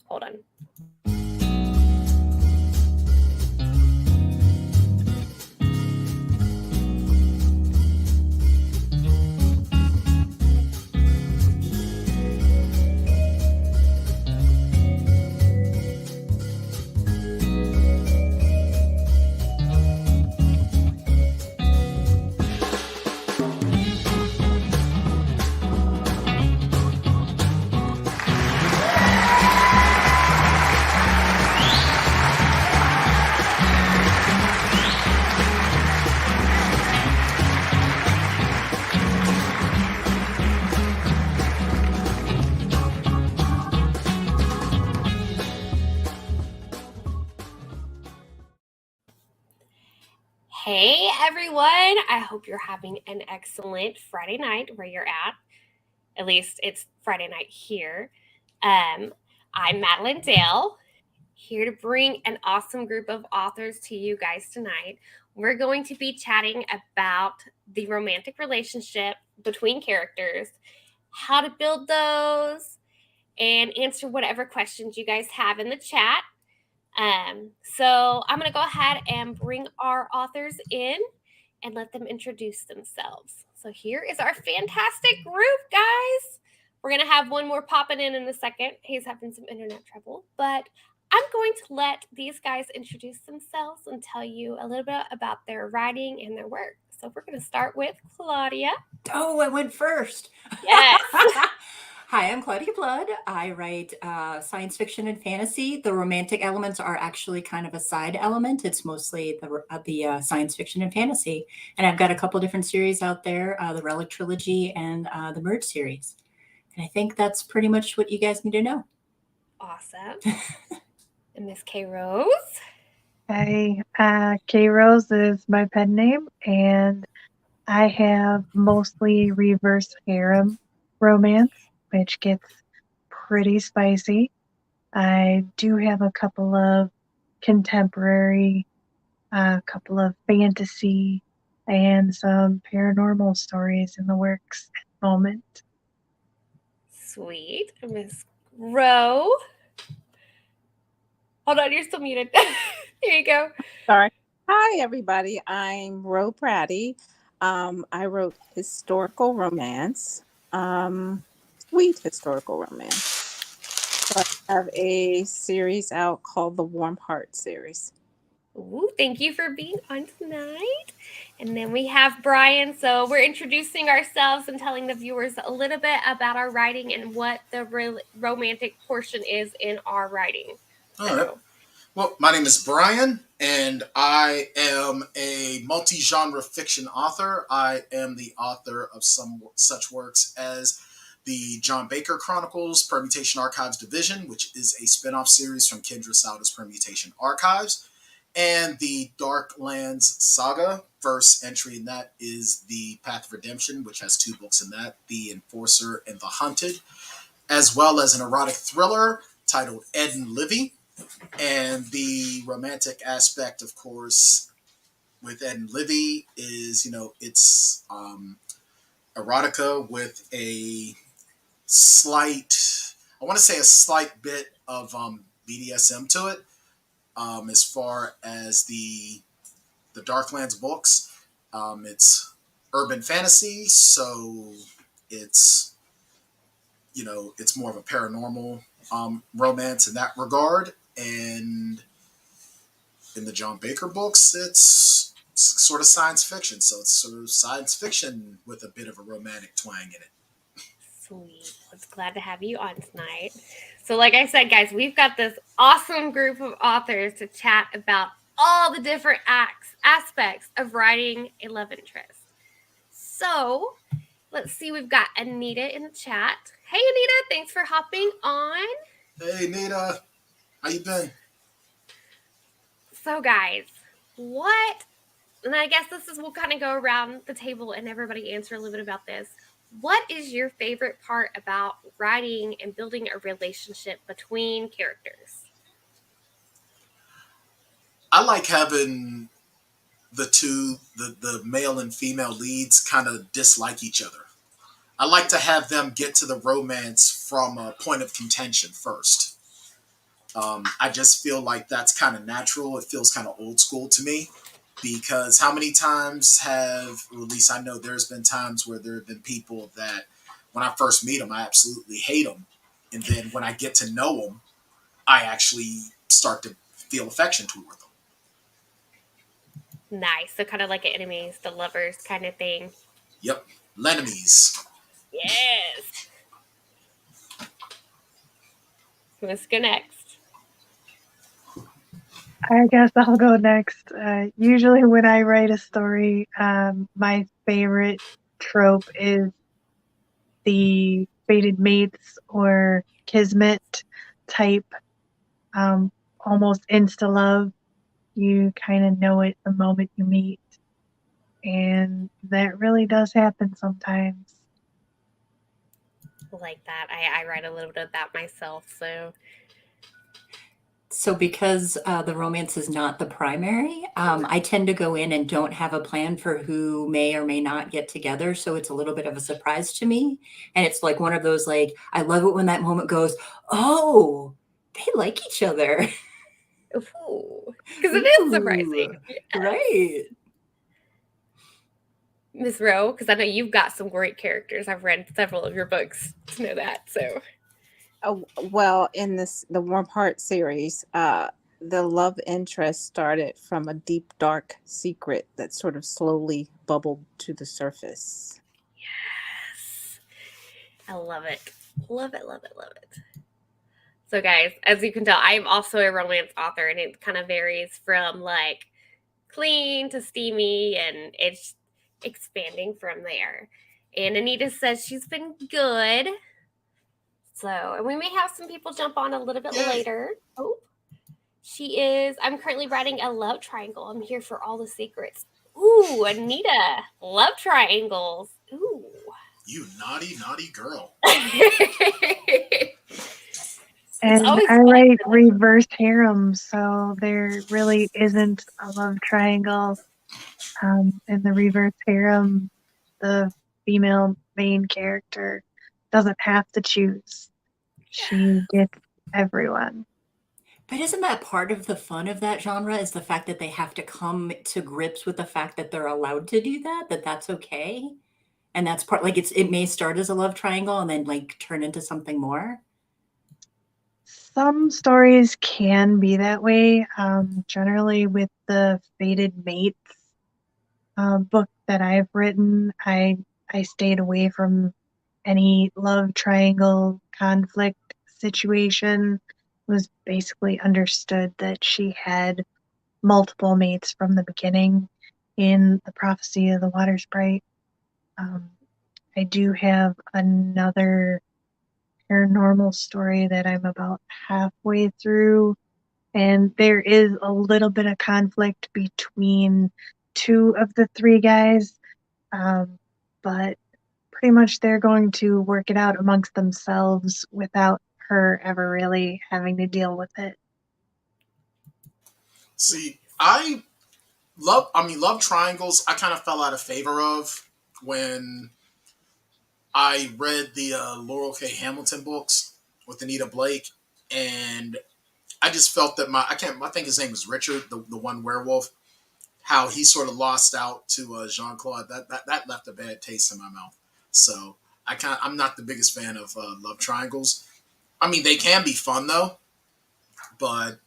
Hold on. Hey everyone, I hope you're having an excellent Friday night where you're at. At least it's Friday night here. I'm Madilynn Dale, here to bring an awesome group of authors to you guys tonight. We're going to be chatting about the romantic relationship between characters, how to build those, and answer whatever questions you guys have in the chat. So I'm going to go ahead and bring our authors in and let them introduce themselves. So here is our fantastic group, guys. We're going to have one more popping in a second. He's having some internet trouble, but I'm going to let these guys introduce themselves and tell you a little bit about their writing and their work. So we're going to start with Claudia. Oh, I went first. Yes. Hi, I'm Claudia Blood. I write science fiction and fantasy. The romantic elements are actually kind of a side element. It's mostly the science fiction and fantasy. And I've got a couple different series out there, the Relic Trilogy and the Merge series. And I think that's pretty much what you guys need to know. Awesome. And Miss K. Rose. Hi, K. Rose is my pen name, and I have mostly reverse harem romance, which gets pretty spicy. I do have a couple of contemporary, a couple of fantasy, and some paranormal stories in the works at the moment. Sweet. Miss Rowe. Hold on, you're still muted. Here you go. Sorry. Hi, everybody. I'm Rovenia Braddy. I wrote historical romance, sweet historical romance. So I have a series out called the Warm Heart series. Ooh, thank you for being on tonight. And then we have Bryan. So we're introducing ourselves and telling the viewers a little bit about our writing and what the romantic portion is in our writing. All right. Well, my name is Bryan, and I am a multi-genre fiction author. I am the author of some such works as the John Baker Chronicles Permutation Archives Division, which is a spin-off series from Kendra Sauda's Permutation Archives, and the Darklands Saga. First entry in that is the Path of Redemption, which has 2 books in that, The Enforcer and The Hunted, as well as an erotic thriller titled Ed and Livy. And the romantic aspect, of course, with Ed and Livy is, it's erotica with a slight, I want to say a slight bit of BDSM to it. As far as the Darklands books, it's urban fantasy, so it's, it's more of a paranormal romance in that regard. And in the John Baker books, it's sort of science fiction. So it's sort of science fiction with a bit of a romantic twang in it. Sweet. Well, glad to have you on tonight. So like I said, guys, we've got this awesome group of authors to chat about all the different aspects of writing a love interest. So let's see, we've got Anita in the chat. Hey, Anita, thanks for hopping on. Hey, Anita. How you been? So, guys, and I guess we'll kind of go around the table and everybody answer a little bit about this. What is your favorite part about writing and building a relationship between characters? I like having the male and female leads kind of dislike each other. I like to have them get to the romance from a point of contention first. I just feel like that's kind of natural. It feels kind of old school to me because how many times have, or at least I know there's been times where there have been people that when I first meet them, I absolutely hate them. And then when I get to know them, I actually start to feel affection toward them. Nice. So kind of like an enemies to lovers kind of thing. Yep. Lenemies. Yes. Let's go next. I guess I'll go next. Usually, when I write a story, my favorite trope is the fated mates or kismet type, almost insta love. You kind of know it the moment you meet. And that really does happen sometimes. Like that. I write a little bit of that myself. So because the romance is not the primary, I tend to go in and don't have a plan for who may or may not get together. So it's a little bit of a surprise to me. And it's like one of those, like, I love it when that moment goes, oh, they like each other. Because it is surprising. Ooh, right. Miss Rowe, because I know you've got some great characters. I've read several of your books to know that. So, Well, in the Warm Heart series, the love interest started from a deep, dark secret that sort of slowly bubbled to the surface. yes, I love it. Love it, love it, love it. So, guys, as you can tell, I am also a romance author, and it kind of varies from like clean to steamy, and it's expanding from there. And Anita says she's been good. So, and we may have some people jump on a little bit Yay. later. Oh, she is. I'm currently writing a love triangle. I'm here for all the secrets. Ooh, Anita, love triangles. Ooh. You naughty, naughty girl. And always I fun. write reverse harem, so there really isn't a love triangle. In the reverse harem, the female main character doesn't have to choose. She gets everyone. But isn't that part of the fun of that genre is the fact that they have to come to grips with the fact that they're allowed to do that, that that's okay? And that's part, like, it may start as a love triangle and then like turn into something more. Some stories can be that way. Generally, with the fated mates book that I've written, I stayed away from any love triangle conflict situation. It was basically understood that she had multiple mates from the beginning in the Prophecy of the Water Sprite. I do have another paranormal story that I'm about halfway through, and there is a little bit of conflict between two of the three guys, but pretty much they're going to work it out amongst themselves without her ever really having to deal with it. See, love triangles I kind of fell out of favor of when I read the Laurel K. Hamilton books with Anita Blake, and I just felt that I think his name was Richard, the one werewolf, how he sort of lost out to Jean-Claude. That left a bad taste in my mouth. So I'm not the biggest fan of love triangles. I mean, they can be fun though, but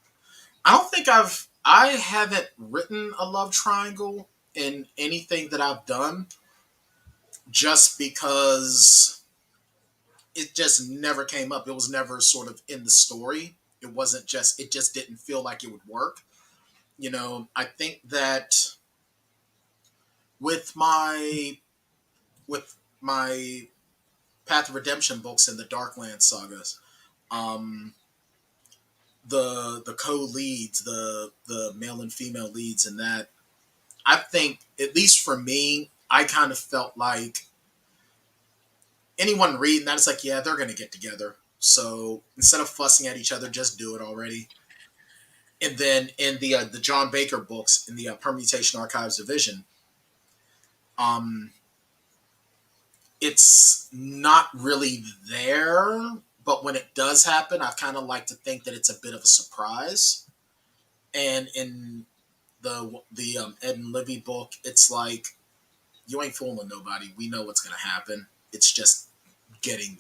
I haven't written a love triangle in anything that I've done just because it just never came up. It was never sort of in the story. It just didn't feel like it would work. You know, I think that with my with my Path of Redemption books and the Darkland sagas, um, the co-leads, the male and female leads in that, I think, at least for me, I kind of felt like anyone reading that, it's like, yeah, they're going to get together. So instead of fussing at each other, just do it already. And then in the John Baker books in the Permutation Archives division, it's not really there, but when it does happen, I kind of like to think that it's a bit of a surprise. And in the Ed and Livy book, it's like you ain't fooling nobody. We know what's gonna happen. It's just getting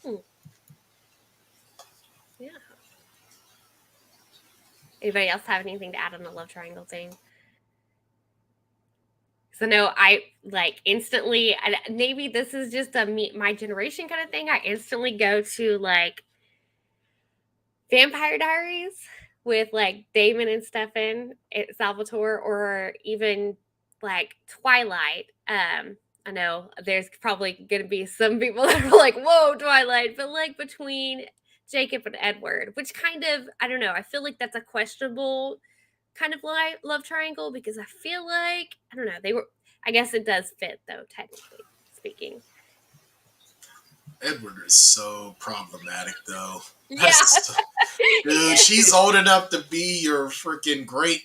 there. Yeah. Anybody else have anything to add on the love triangle thing? So no, I like instantly. Maybe this is just my generation kind of thing. I instantly go to like Vampire Diaries with like Damon and Stefan Salvatore, or even like Twilight. I know there's probably going to be some people that are like, "Whoa, Twilight," but like between Jacob and Edward, which kind of, I don't know. I feel like that's a questionable kind of love triangle, because I feel like, I don't know, they were. I guess it does fit though, technically speaking. Edward is so problematic, though. Yeah. Dude, she's old enough to be your freaking great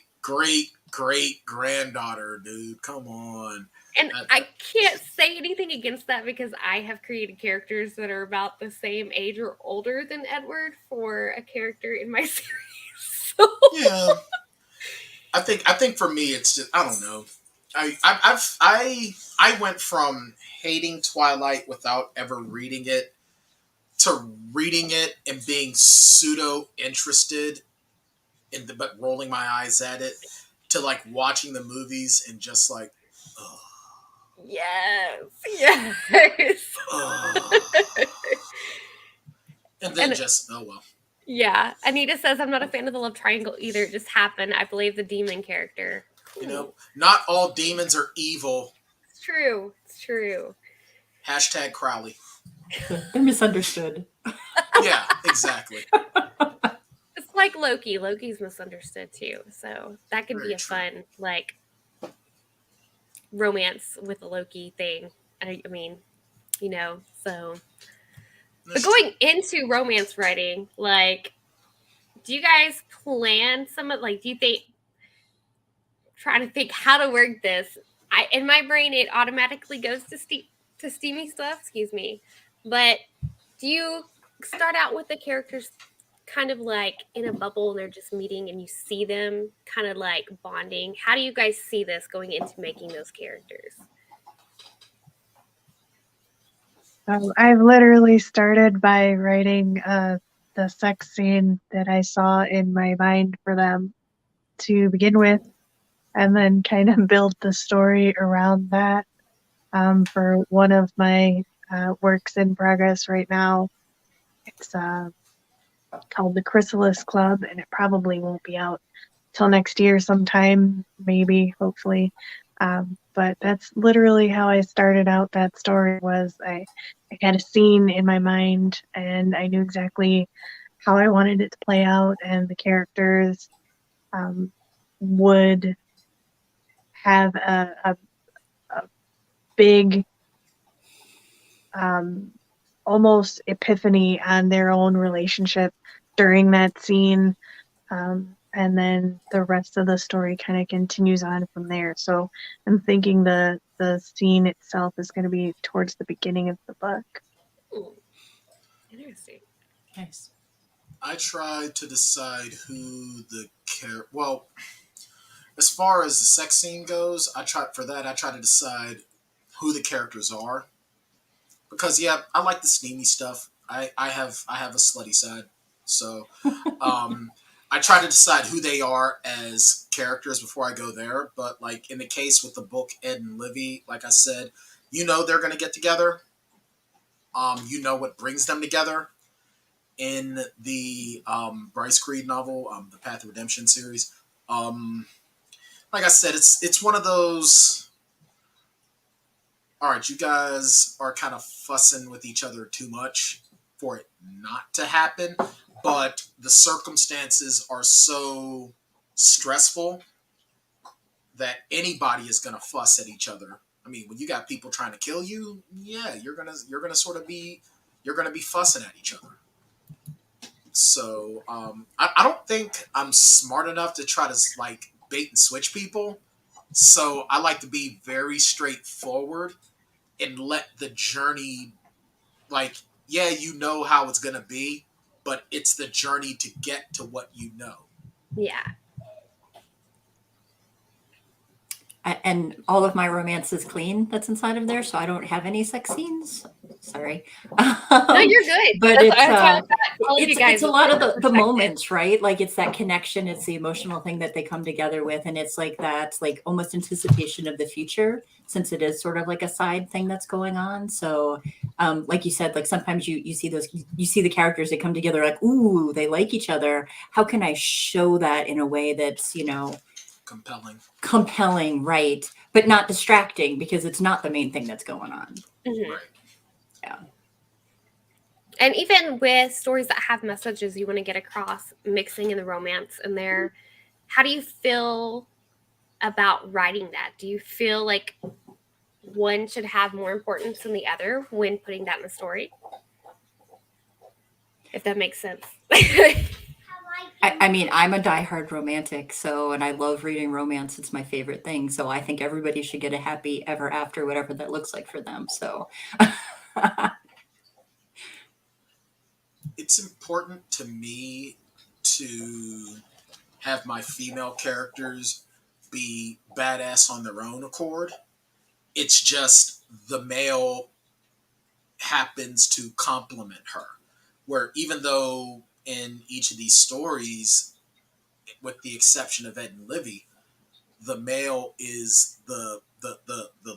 granddaughter, dude. Come on. And I can't say anything against that, because I have created characters that are about the same age or older than Edward for a character in my series. So. Yeah. I think for me, it's just, I don't know. I went from hating Twilight without ever reading it to reading it and being pseudo interested but rolling my eyes at it, to like watching the movies and just like, ugh. Yes. And then just, oh well. Yeah. Anita says, I'm not a fan of the love triangle either. It just happened. I believe the demon character. Cool. You know, not all demons are evil. It's true. It's true. Hashtag Crowley. They're misunderstood. Yeah, exactly. It's like Loki. Loki's misunderstood too. So that could be a fun, like, romance with the Loki thing. I mean, you know, so. But going into romance writing, like, do you guys plan some of, like, do you think, trying to think how to work this? In my brain, it automatically goes to steamy stuff, excuse me. But do you start out with the characters kind of like in a bubble and they're just meeting and you see them kind of like bonding? How do you guys see this going into making those characters? I've literally started by writing the sex scene that I saw in my mind for them to begin with, and then kind of build the story around that. For one of my works in progress right now, it's called the Chrysalis Club, and it probably won't be out till next year sometime, maybe, hopefully. But that's literally how I started out that story. Was I had a scene in my mind, and I knew exactly how I wanted it to play out, and the characters would have a big almost epiphany on their own relationship during that scene. And then the rest of the story kind of continues on from there. So I'm thinking the scene itself is going to be towards the beginning of the book. Ooh, interesting. Nice. I tried to decide who the well, as far as the sex scene goes, I try to decide who the characters are, because yeah, I like the steamy stuff. I have a slutty side, so I try to decide who they are as characters before I go there. But like in the case with the book Ed and Livy, like I said, you know they're gonna get together. You know what brings them together. In the Bryce Creed novel, the Path of Redemption series, like I said, it's one of those. All right, you guys are kind of fussing with each other too much for it not to happen, but the circumstances are so stressful that anybody is going to fuss at each other. I mean, when you got people trying to kill you, yeah, you're gonna be fussing at each other. So I don't think I'm smart enough to try to like bait and switch people. So I like to be very straightforward and let the journey like yeah, you know how it's going to be, but it's the journey to get to what you know. Yeah. And all of my romance is clean that's inside of there, so I don't have any sex scenes. Sorry. No, you're good. But That's why I thought all of you guys it's a would lot like of that the perspective. moments, right? Like it's that connection, it's the emotional thing that they come together with, and it's like that, like almost anticipation of the future, since it is sort of like a side thing that's going on. So, like you said, like sometimes you see the characters that come together, like, ooh, they like each other. How can I show that in a way that's, compelling, right? But not distracting, because it's not the main thing that's going on. Mhm. Right. Yeah. And even with stories that have messages you want to get across, mixing in the romance in there, how do you feel about writing that? Do you feel like one should have more importance than the other when putting that in the story? If that makes sense. I mean, I'm a diehard romantic, so, and I love reading romance. It's my favorite thing. So I think everybody should get a happy ever after, whatever that looks like for them. So It's important to me to have my female characters be badass on their own accord. It's just the male happens to complement her. Where even though in each of these stories, with the exception of Ed and Livy, the male is the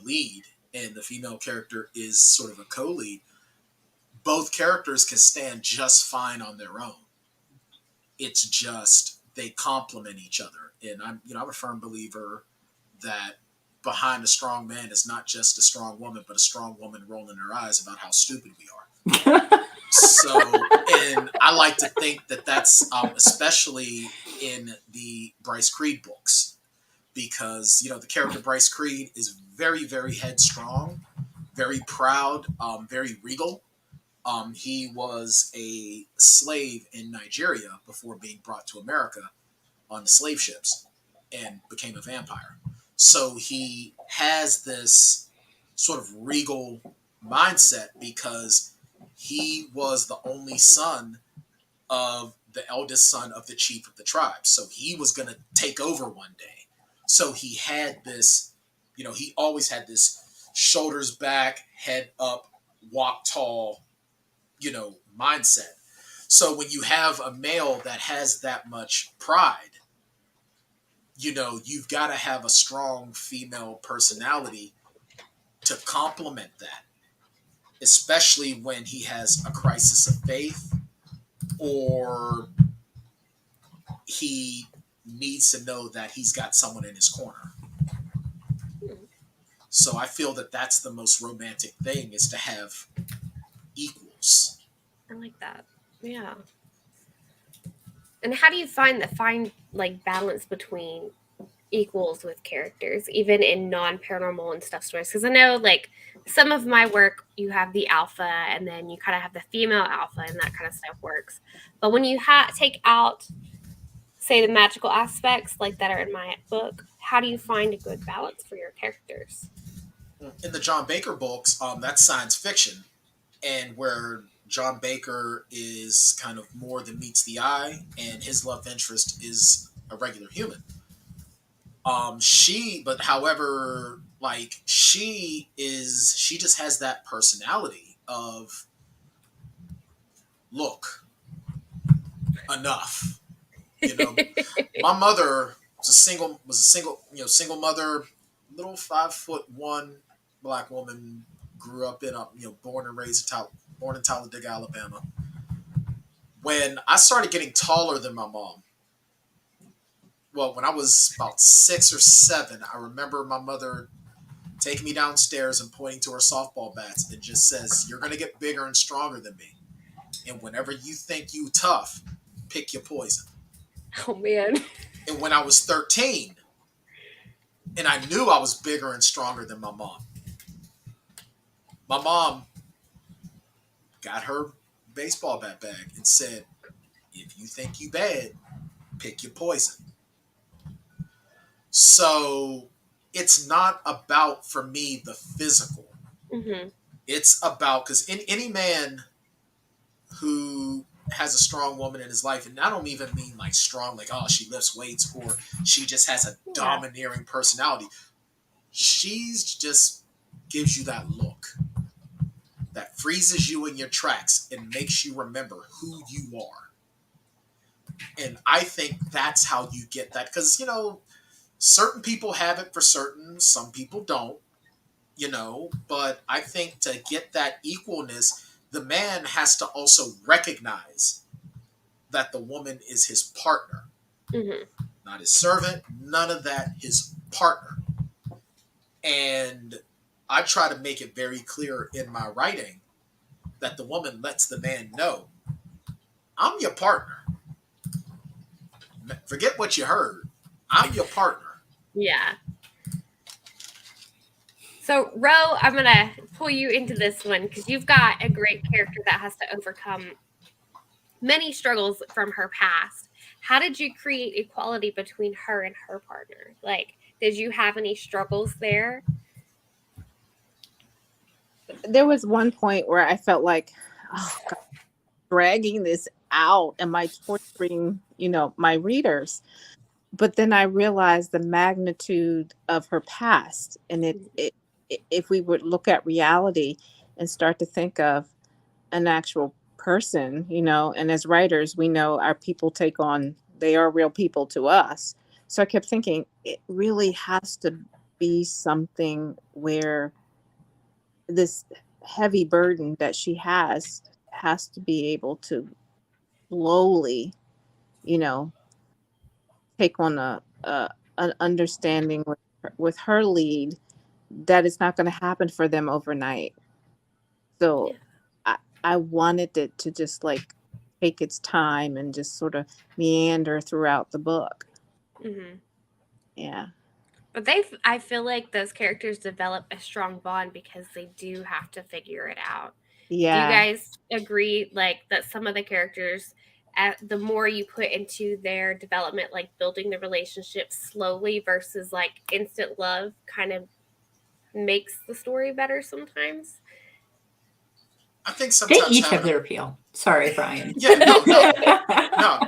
lead and the female character is sort of a co-lead, both characters can stand just fine on their own. It's just they complement each other. And I'm a firm believer that behind a strong man is not just a strong woman, but a strong woman rolling her eyes about how stupid we are. So, and I like to think that that's especially in the Bryce Creed books, because the character Bryce Creed is very, very headstrong, very proud, very regal. He was a slave in Nigeria before being brought to America on the slave ships and became a vampire. So he has this sort of regal mindset because he was the only son of the eldest son of the chief of the tribe. So he was going to take over one day. So he had this, he always had this shoulders back, head up, walk tall, mindset. So when you have a male that has that much pride, you've got to have a strong female personality to complement that, especially when he has a crisis of faith or he needs to know that he's got someone in his corner. So I feel that that's the most romantic thing, is to have equals. I like that. Yeah. And how do you find like balance between equals with characters, even in non-paranormal and stuff stories? Because I know, like, some of my work, you have the alpha, and then you kind of have the female alpha, and that kind of stuff works. But when you take out, say, the magical aspects like that are in my book, how do you find a good balance for your characters? In the John Baker books, that's science fiction, and where John Baker is kind of more than meets the eye, and his love interest is a regular human. But however, like she just has that personality of, look, enough. My mother was a single mother, little 5'1" black woman, grew up in born and raised born in Talladega, Alabama. When I started getting taller than my mom, well, when I was about 6 or 7, I remember my mother taking me downstairs and pointing to her softball bats and just says, "You're going to get bigger and stronger than me. And whenever you think you tough, pick your poison." Oh, man. And when I was 13, and I knew I was bigger and stronger than my mom got her baseball bat bag and said, "If you think you bad, pick your poison." So it's not about, for me, the physical. Mm-hmm. It's about, because in any man who has a strong woman in his life, and I don't even mean like strong, like, oh, she lifts weights or she just has a domineering personality. She's just gives you that look that freezes you in your tracks and makes you remember who you are. And I think that's how you get that, because certain people have it for certain, some people don't, but I think to get that equalness, the man has to also recognize that the woman is his partner, not his servant, none of that, his partner. And I try to make it very clear in my writing that the woman lets the man know, I'm your partner. Forget what you heard. I'm your partner. Yeah. So, Ro, I'm going to pull you into this one because you've got a great character that has to overcome many struggles from her past. How did you create equality between her and her partner? Like, did you have any struggles there? There was one point where I felt like, oh God, dragging this out. Am I torturing, my readers? But then I realized the magnitude of her past, and if we would look at reality and start to think of an actual person, and as writers, we know our people they are real people to us. So I kept thinking it really has to be something where this heavy burden that she has to be able to slowly, take on an understanding with her lead that it's not going to happen for them overnight. So I wanted it to just like take its time and just sort of meander throughout the book. Yeah. But I feel like those characters develop a strong bond because they do have to figure it out. Yeah. Do you guys agree, like, that some of the characters, the more you put into their development, like building the relationship slowly versus like instant love, kind of makes the story better sometimes? I think sometimes they each have their appeal. Sorry, Bryan. Yeah, no.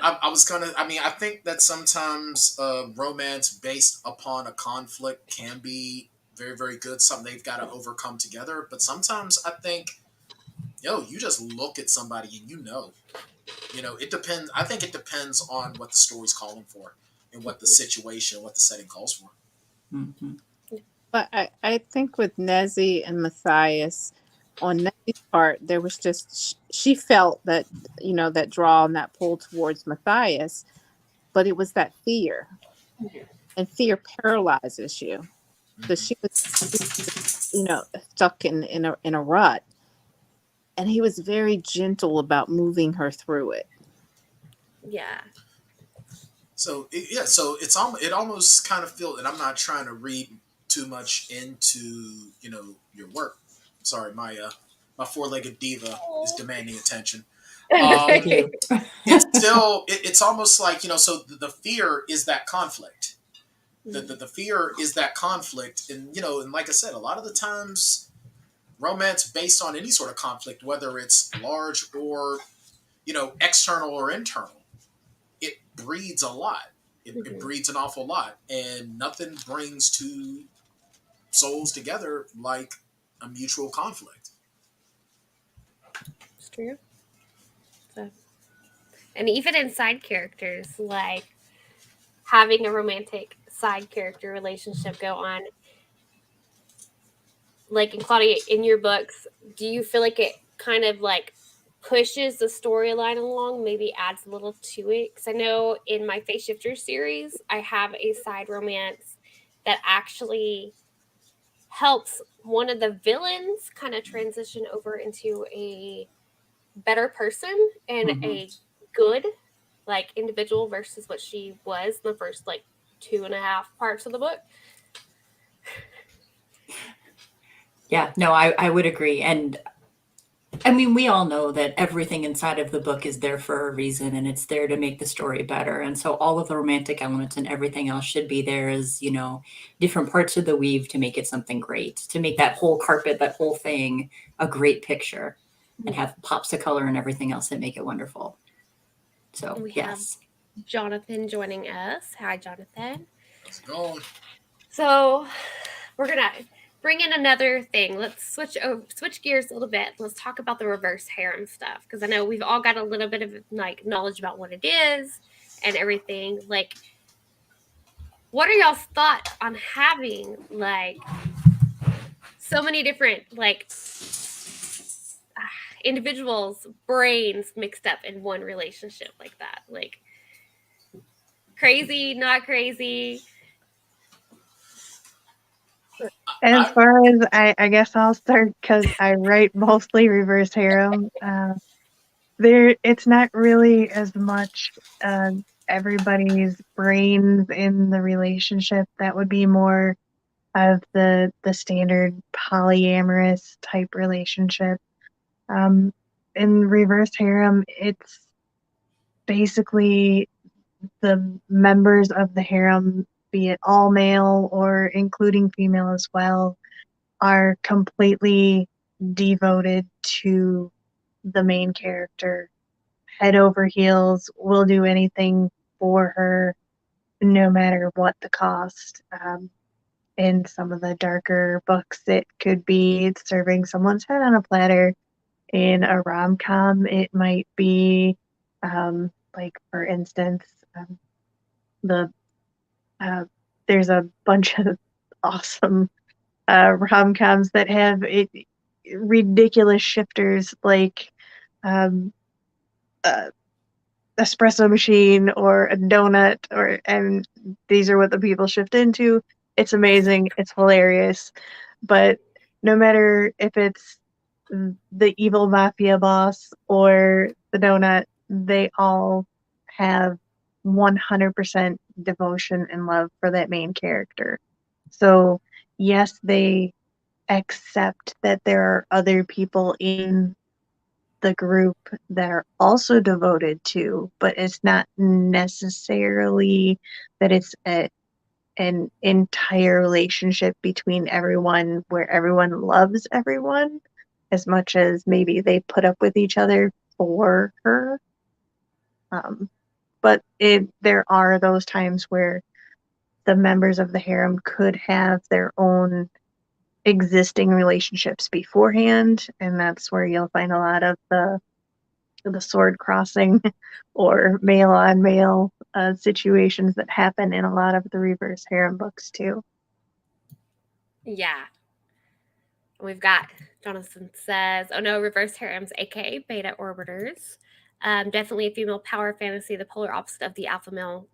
I was gonna. I mean, I think that sometimes romance based upon a conflict can be very, very good. Something they've got to overcome together. But sometimes I think, you just look at somebody and it depends. I think it depends on what the story's calling for and what the situation, what the setting calls for. Mm-hmm. But I think with Nezzy and Matthias, on Nezzy's part, there was just, she felt that, that draw and that pull towards Matthias, but it was that fear. And fear paralyzes you. So she was, stuck in a rut. And he was very gentle about moving her through it. Yeah. So it almost kind of feels, and I'm not trying to read too much into your work. Sorry, my four-legged diva is demanding attention. It's almost like so the fear is that conflict. The fear is that conflict, and and like I said, a lot of the times, romance based on any sort of conflict, whether it's large or external or internal, it breeds a lot. It breeds an awful lot, and nothing brings two souls together like a mutual conflict. It's true. So, and even in side characters, like having a romantic side character relationship go on, like in Claudia, in your books, do you feel like it kind of like pushes the storyline along, maybe adds a little to it? Because I know in my Face Shifter series, I have a side romance that actually helps one of the villains kind of transition over into a better person and a good like individual versus what she was in the first like 2.5 parts of the book. Yeah, no, I would agree. And I mean, we all know that everything inside of the book is there for a reason, and it's there to make the story better. And so all of the romantic elements and everything else should be there as, different parts of the weave to make it something great, to make that whole carpet, that whole thing, a great picture. and have pops of color and everything else that make it wonderful. So We yes. have Jonathan joining us. Hi, Jonathan. How's it going? So we're gonna bring in another thing. Let's switch gears a little bit. Let's talk about the reverse harem stuff, because I know we've all got a little bit of like knowledge about what it is and everything. Like, what are y'all's thoughts on having like so many different like individuals' brains mixed up in one relationship like that? Like, crazy, not crazy? As far as I guess I'll start because I write mostly reverse harem. It's not really as much everybody's brains in the relationship. That would be more of the standard polyamorous type relationship. In reverse harem, it's basically the members of the harem, be it all male or including female as well, are completely devoted to the main character, head over heels, will do anything for her, no matter what the cost. In some of the darker books, it could be serving someone's head on a platter. In a rom-com, it might be, like, for instance, the there's a bunch of awesome rom-coms that have ridiculous shifters, like espresso machine or a donut, and these are what the people shift into. It's amazing. It's hilarious. But no matter if it's the evil mafia boss or the donut, they all have 100% devotion and love for that main character. So yes, they accept that there are other people in the group that are also devoted to, but it's not necessarily that it's an entire relationship between everyone where everyone loves everyone as much as maybe they put up with each other for her. But there are those times where the members of the harem could have their own existing relationships beforehand, and that's where you'll find a lot of the sword crossing or male on male situations that happen in a lot of the reverse harem books too. Yeah. We've got Jonathan says, oh no, reverse harems, aka beta orbiters. Definitely a female power fantasy, the polar opposite of the alpha male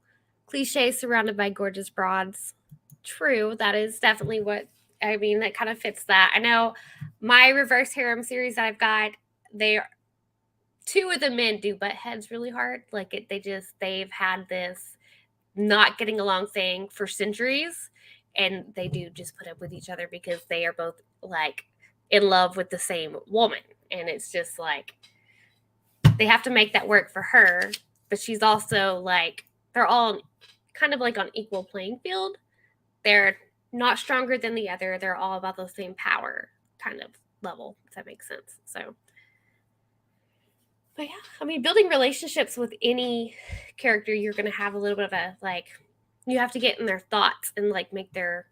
cliche surrounded by gorgeous broads. True, that is definitely what I mean. That kind of fits that. I know my reverse harem series that I've got, two of the men do butt heads really hard. Like they've had this not getting along thing for centuries, and they do just put up with each other because they are both like in love with the same woman, and it's just like they have to make that work for her, but she's also like, they're all kind of like on equal playing field. They're not stronger than the other. They're all about the same power kind of level, if that makes sense. So, but yeah, I mean, building relationships with any character, you're going to have a little bit of a, like, you have to get in their thoughts and like make their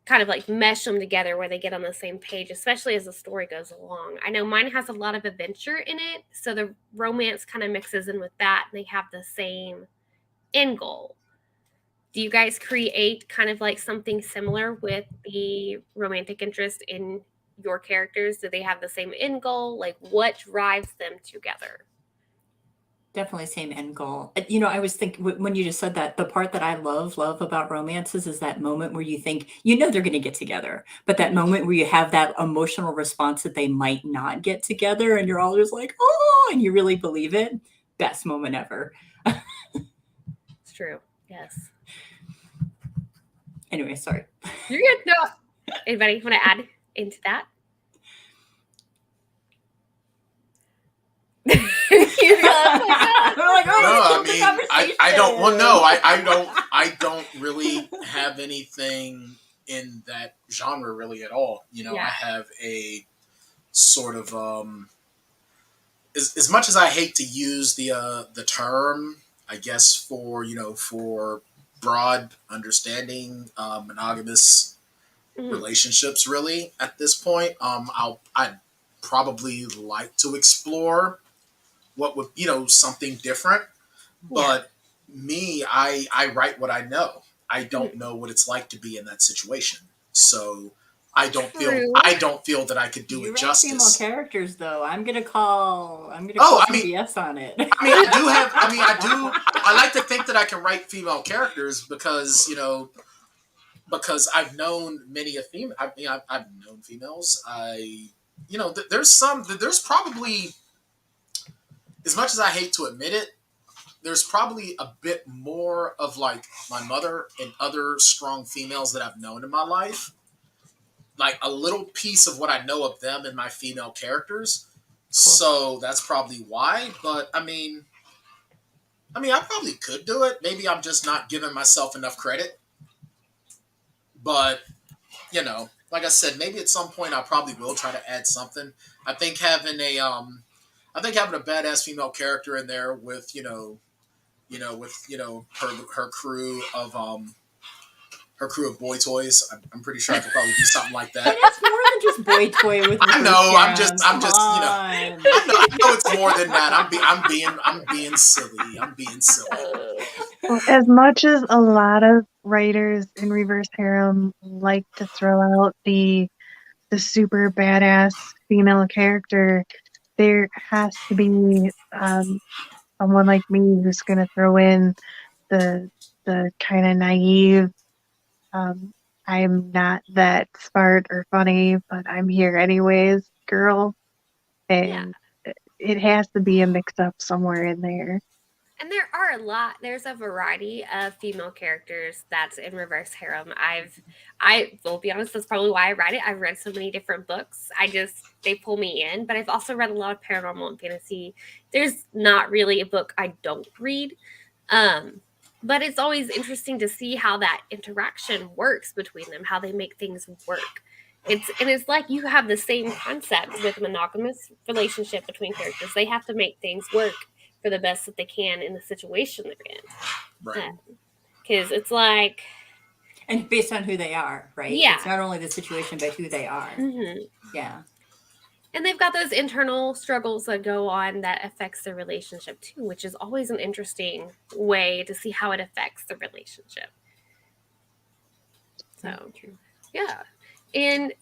kind of like mesh them together where they get on the same page, especially as the story goes along. I know mine has a lot of adventure in it, so the romance kind of mixes in with that, and they have the same end goal. Do you guys create kind of like something similar with the romantic interest in your characters? Do they have the same end goal? Like, what drives them together? Definitely same end goal. You know, I was thinking when you just said that, the part that I love about romances is that moment where you think, you know, they're going to get together, but that moment where you have that emotional response that they might not get together, and you're all just like, oh, and you really believe it. Best moment ever. It's true. Yes. Anyway, sorry. You're good. No. Anybody want to add into that? No, I mean, I don't. Well, no, I don't really have anything in that genre really at all. You know, Yeah. I have a sort of as much as I hate to use the term, I guess for broad understanding monogamous relationships, really at this point, I'd probably like to explore what would something different. But me, I write what I know. I don't know what it's like to be in that situation, so I don't feel that I could do You it write justice. female characters, though. I'm gonna call BS on it. I like to think that I can write female characters because I've known many a female. I've known females. There's probably, as much as I hate to admit it, there's probably a bit more of like my mother and other strong females that I've known in my life. Like a little piece of what I know of them in my female characters. So that's probably why. But I mean, I probably could do it. Maybe I'm just not giving myself enough credit. But, like I said, maybe at some point I probably will try to add something. I think having a badass female character in there with, her crew of boy toys. I'm pretty sure I could probably do something like that. And it's more than just boy toy with. I know. I'm just. I know it's more than that. I'm being silly. I'm being silly. Well, as much as a lot of writers in reverse harem like to throw out the super badass female character, there has to be someone like me who's going to throw in the kind of naive. I'm not that smart or funny, but I'm here anyways, girl. And it has to be a mix-up somewhere in there. And there are there's a variety of female characters that's in reverse harem. I will be honest, that's probably why I write it. I've read so many different books. They pull me in, but I've also read a lot of paranormal and fantasy. There's not really a book I don't read. But it's always interesting to see how that interaction works between them, how they make things work. It's like you have the same concept with a monogamous relationship between characters. They have to make things work for the best that they can in the situation they're in. Right. Because it's like... And based on who they are, right? Yeah. It's not only the situation, but who they are. Mm-hmm. Yeah. And they've got those internal struggles that go on that affects their relationship too, which is always an interesting way to see how it affects the relationship. So, yeah. And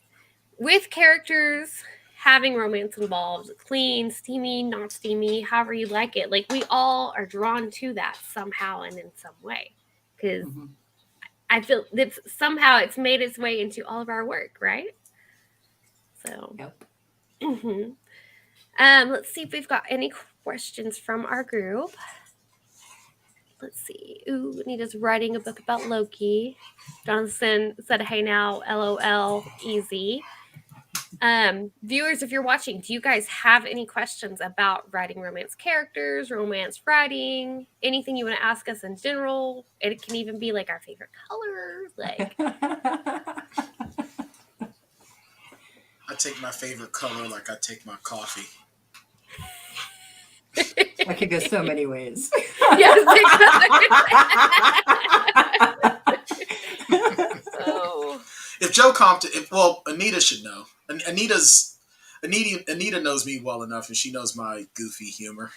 with characters having romance involved, clean, steamy, not steamy, however you like it, like we all are drawn to that somehow and in some way. Because I feel that somehow it's made its way into all of our work, right? So, Yep. Let's see if we've got any questions from our group. Let's see. Ooh, Anita's writing a book about Loki. Jonathan said, "Hey now, LOL, easy." Viewers, if you're watching, do you guys have any questions about writing romance characters, romance writing, anything you want to ask us in general? It can even be like our favorite colors, like. I take my favorite color like I take my coffee. That could go so many ways. Yes, oh. If Joe Compton, Anita should know. Anita knows me well enough, and she knows my goofy humor.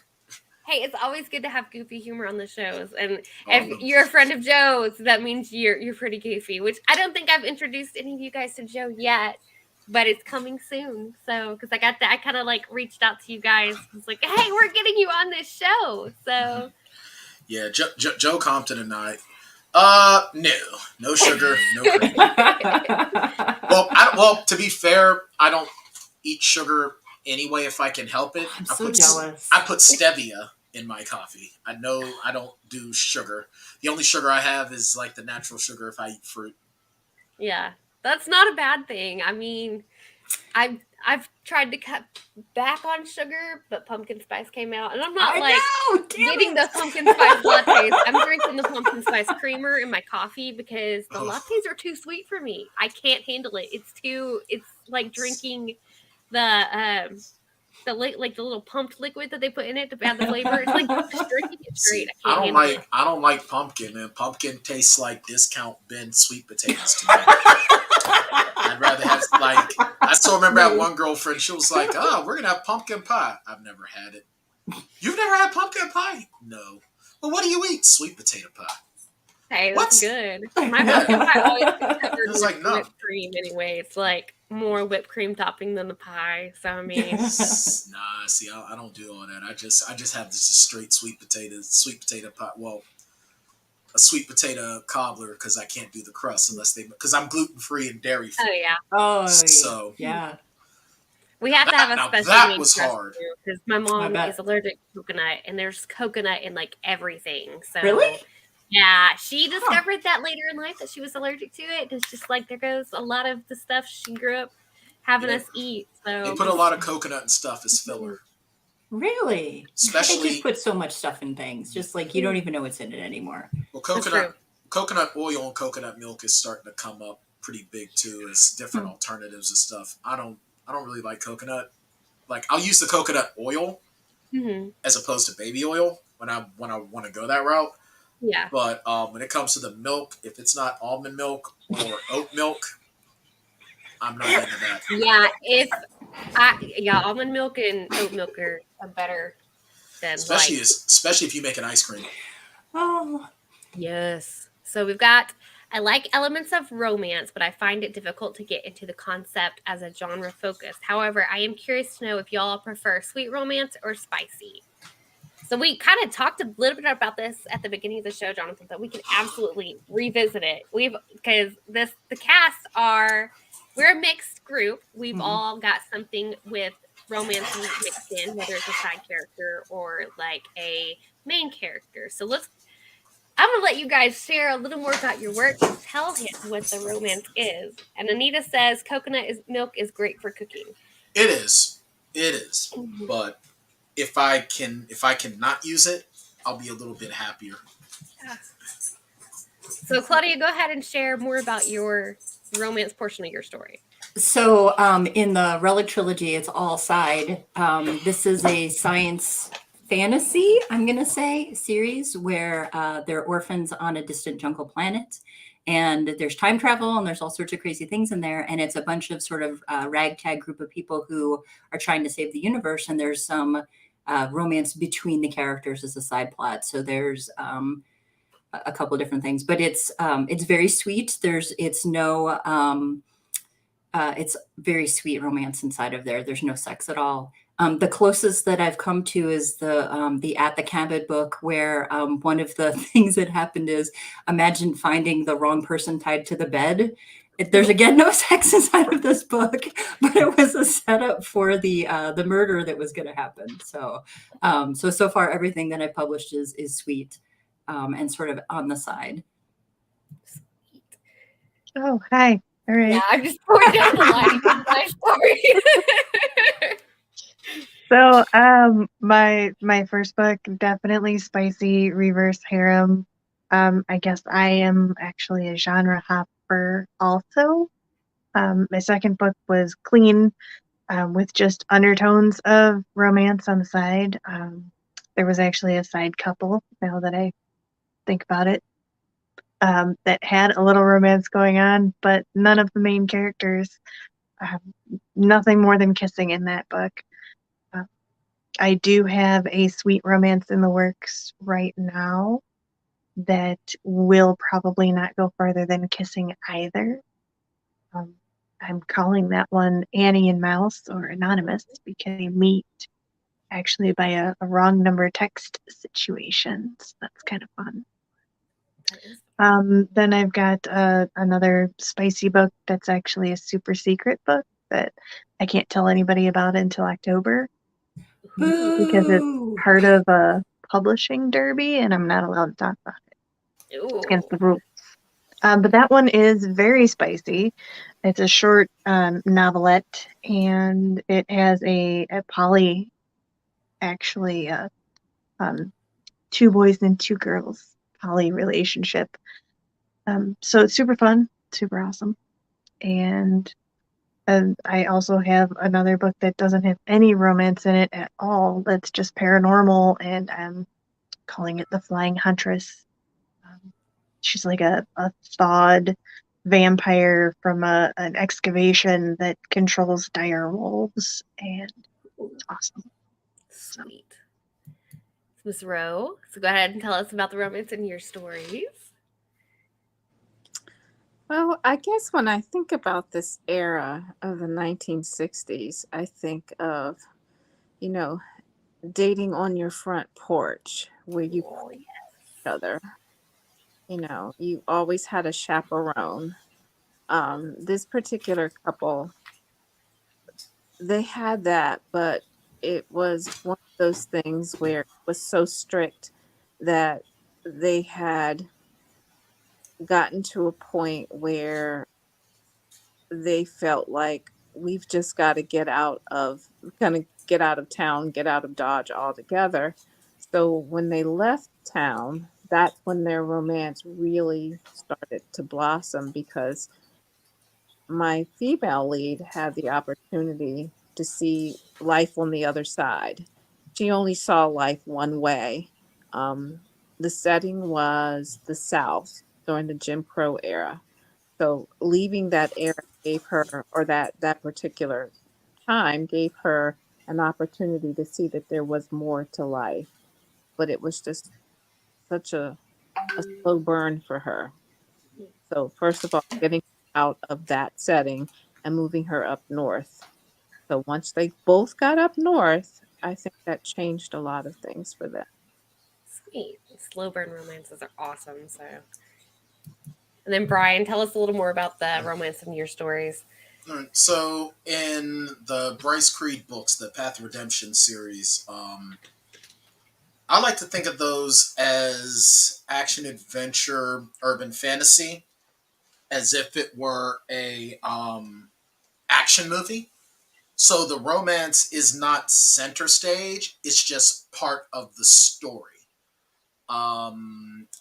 Hey, it's always good to have goofy humor on the shows, and if you're a friend of Joe's, that means you're pretty goofy. Which I don't think I've introduced any of you guys to Joe yet. But it's coming soon. So, because I kind of like reached out to you guys. It's like, hey, we're getting you on this show. So, yeah, Joe Compton and I, no sugar, no cream. Well, to be fair, I don't eat sugar anyway if I can help it. I'm so jealous. I put stevia in my coffee. I know I don't do sugar. The only sugar I have is like the natural sugar if I eat fruit. Yeah. That's not a bad thing. I mean, I've tried to cut back on sugar, but pumpkin spice came out, and I'm not getting the pumpkin spice lattes. I'm drinking the pumpkin spice creamer in my coffee because the lattes are too sweet for me. I can't handle it. It's like drinking the like the little pumped liquid that they put in it to add the flavor. It's like just drinking it See, straight. I can't handle it. I don't like pumpkin, man. Pumpkin tastes like discount bin sweet potatoes to me. I'd rather have like I still remember that one girlfriend. She was like, "Oh, we're gonna have pumpkin pie." I've never had it. You've never had pumpkin pie? No. Well, what do you eat? Sweet potato pie. Hey, What? that's good. My pumpkin pie always gets covered It's with like, no. whipped cream anyway. It's like more whipped cream topping than the pie. So I mean, Nah, see, I don't do all that. I just have this just straight sweet potato pie. Well, a sweet potato cobbler because I can't do the crust unless because I'm gluten free and dairy free. oh yeah, Oh, So yeah. we have to have a Now special that made was crust hard. because my mom bet. is allergic to coconut, and there's coconut in like everything. So Really? yeah, she discovered that later in life that she was allergic to it. It's just like there goes a lot of the stuff she grew up having Yeah. us eat. So They put a lot of coconut and stuff as filler. Really? They Especially just put so much stuff in things, just like you don't even know what's in it anymore. well, That's true. coconut oil and coconut milk is starting to come up pretty big too as different alternatives and stuff. I don't really like coconut. Like I'll use the coconut oil Mhm. as opposed to baby oil when I want to go that route. Yeah. But when it comes to the milk, if it's not almond milk or oat milk, I'm not into that. Yeah, almond milk and oat milk are better than Especially like especially if you make an ice cream. Oh, yes. So we've got I like elements of romance, but I find it difficult to get into the concept as a genre focus. However, I am curious to know if y'all prefer sweet romance or spicy. So we kind of talked a little bit about this at the beginning of the show, Jonathan, but we can absolutely revisit it. Because the cast we're a mixed group. We've all got something with romance mixed in, whether it's a side character or like a main character. So I'm gonna let you guys share a little more about your work and tell him what the romance is. And Anita says milk is great for cooking. It is. But if I can not use it, I'll be a little bit happier. So Claudia, go ahead and share more about your romance portion of your story. so in the Relic trilogy, it's all side. This is a science fantasy, I'm going to say, series where they're orphans on a distant jungle planet. And there's time travel and there's all sorts of crazy things in there. And it's a bunch of sort of ragtag group of people who are trying to save the universe. And there's some romance between the characters as a side plot. So there's a couple of different things, but it's very sweet. It's very sweet romance inside of there. There's no sex at all. The closest that I've come to is the At the Cabot book, where one of the things that happened is imagine finding the wrong person tied to the bed. There's again no sex inside of this book, but it was a setup for the murder that was going to happen. So so far everything that I published is sweet and sort of on the side. Oh, hi. All right. Yeah, I'm just going down the line of my story. So, my first book, definitely spicy reverse harem. I guess I am actually a genre hopper also. My second book was clean, with just undertones of romance on the side. There was actually a side couple, now that I think about it, that had a little romance going on, but none of the main characters. Nothing more than kissing in that book. I do have a sweet romance in the works right now that will probably not go further than kissing either. I'm calling that one Annie and Mouse, or Anonymous, because they meet actually by a wrong number text situation. So that's kind of fun. Then I've got another spicy book that's actually a super secret book that I can't tell anybody about until October. Because it's part of a publishing derby and I'm not allowed to talk about it. It's against the rules. But that one is very spicy. It's a short novelette, and it has a poly, actually, two boys and two girls poly relationship. So it's super fun, super awesome. And And I also have another book that doesn't have any romance in it at all. That's just paranormal, and I'm calling it The Flying Huntress. She's like a thawed vampire from an excavation that controls dire wolves, and it's awesome. Sweet. Miss Rowe, so go ahead and tell us about the romance in your stories. Well, I guess when I think about this era of the 1960s, I think of, you know, dating on your front porch where you Oh, each other. You always had a chaperone. This particular couple, they had that, but it was one of those things where it was so strict that they had gotten to a point where they felt like we've just got to get out of town, get out of Dodge altogether. So when they left town, that's when their romance really started to blossom, because my female lead had the opportunity to see life on the other side. She only saw life one way. Um, the setting was the South during the Jim Crow era. So leaving that era gave her, or that particular time gave her an opportunity to see that there was more to life. But it was just such a slow burn for her. So first of all, getting out of that setting and moving her up north. So once they both got up north, I think that changed a lot of things for them. Sweet. Slow burn romances are awesome. So, and then Brian, tell us a little more about the romance in your stories. All right. So in the Bryce Creed books, the Path of Redemption series, I like to think of those as action adventure urban fantasy, as if it were a action movie. So the romance is not center stage; it's just part of the story.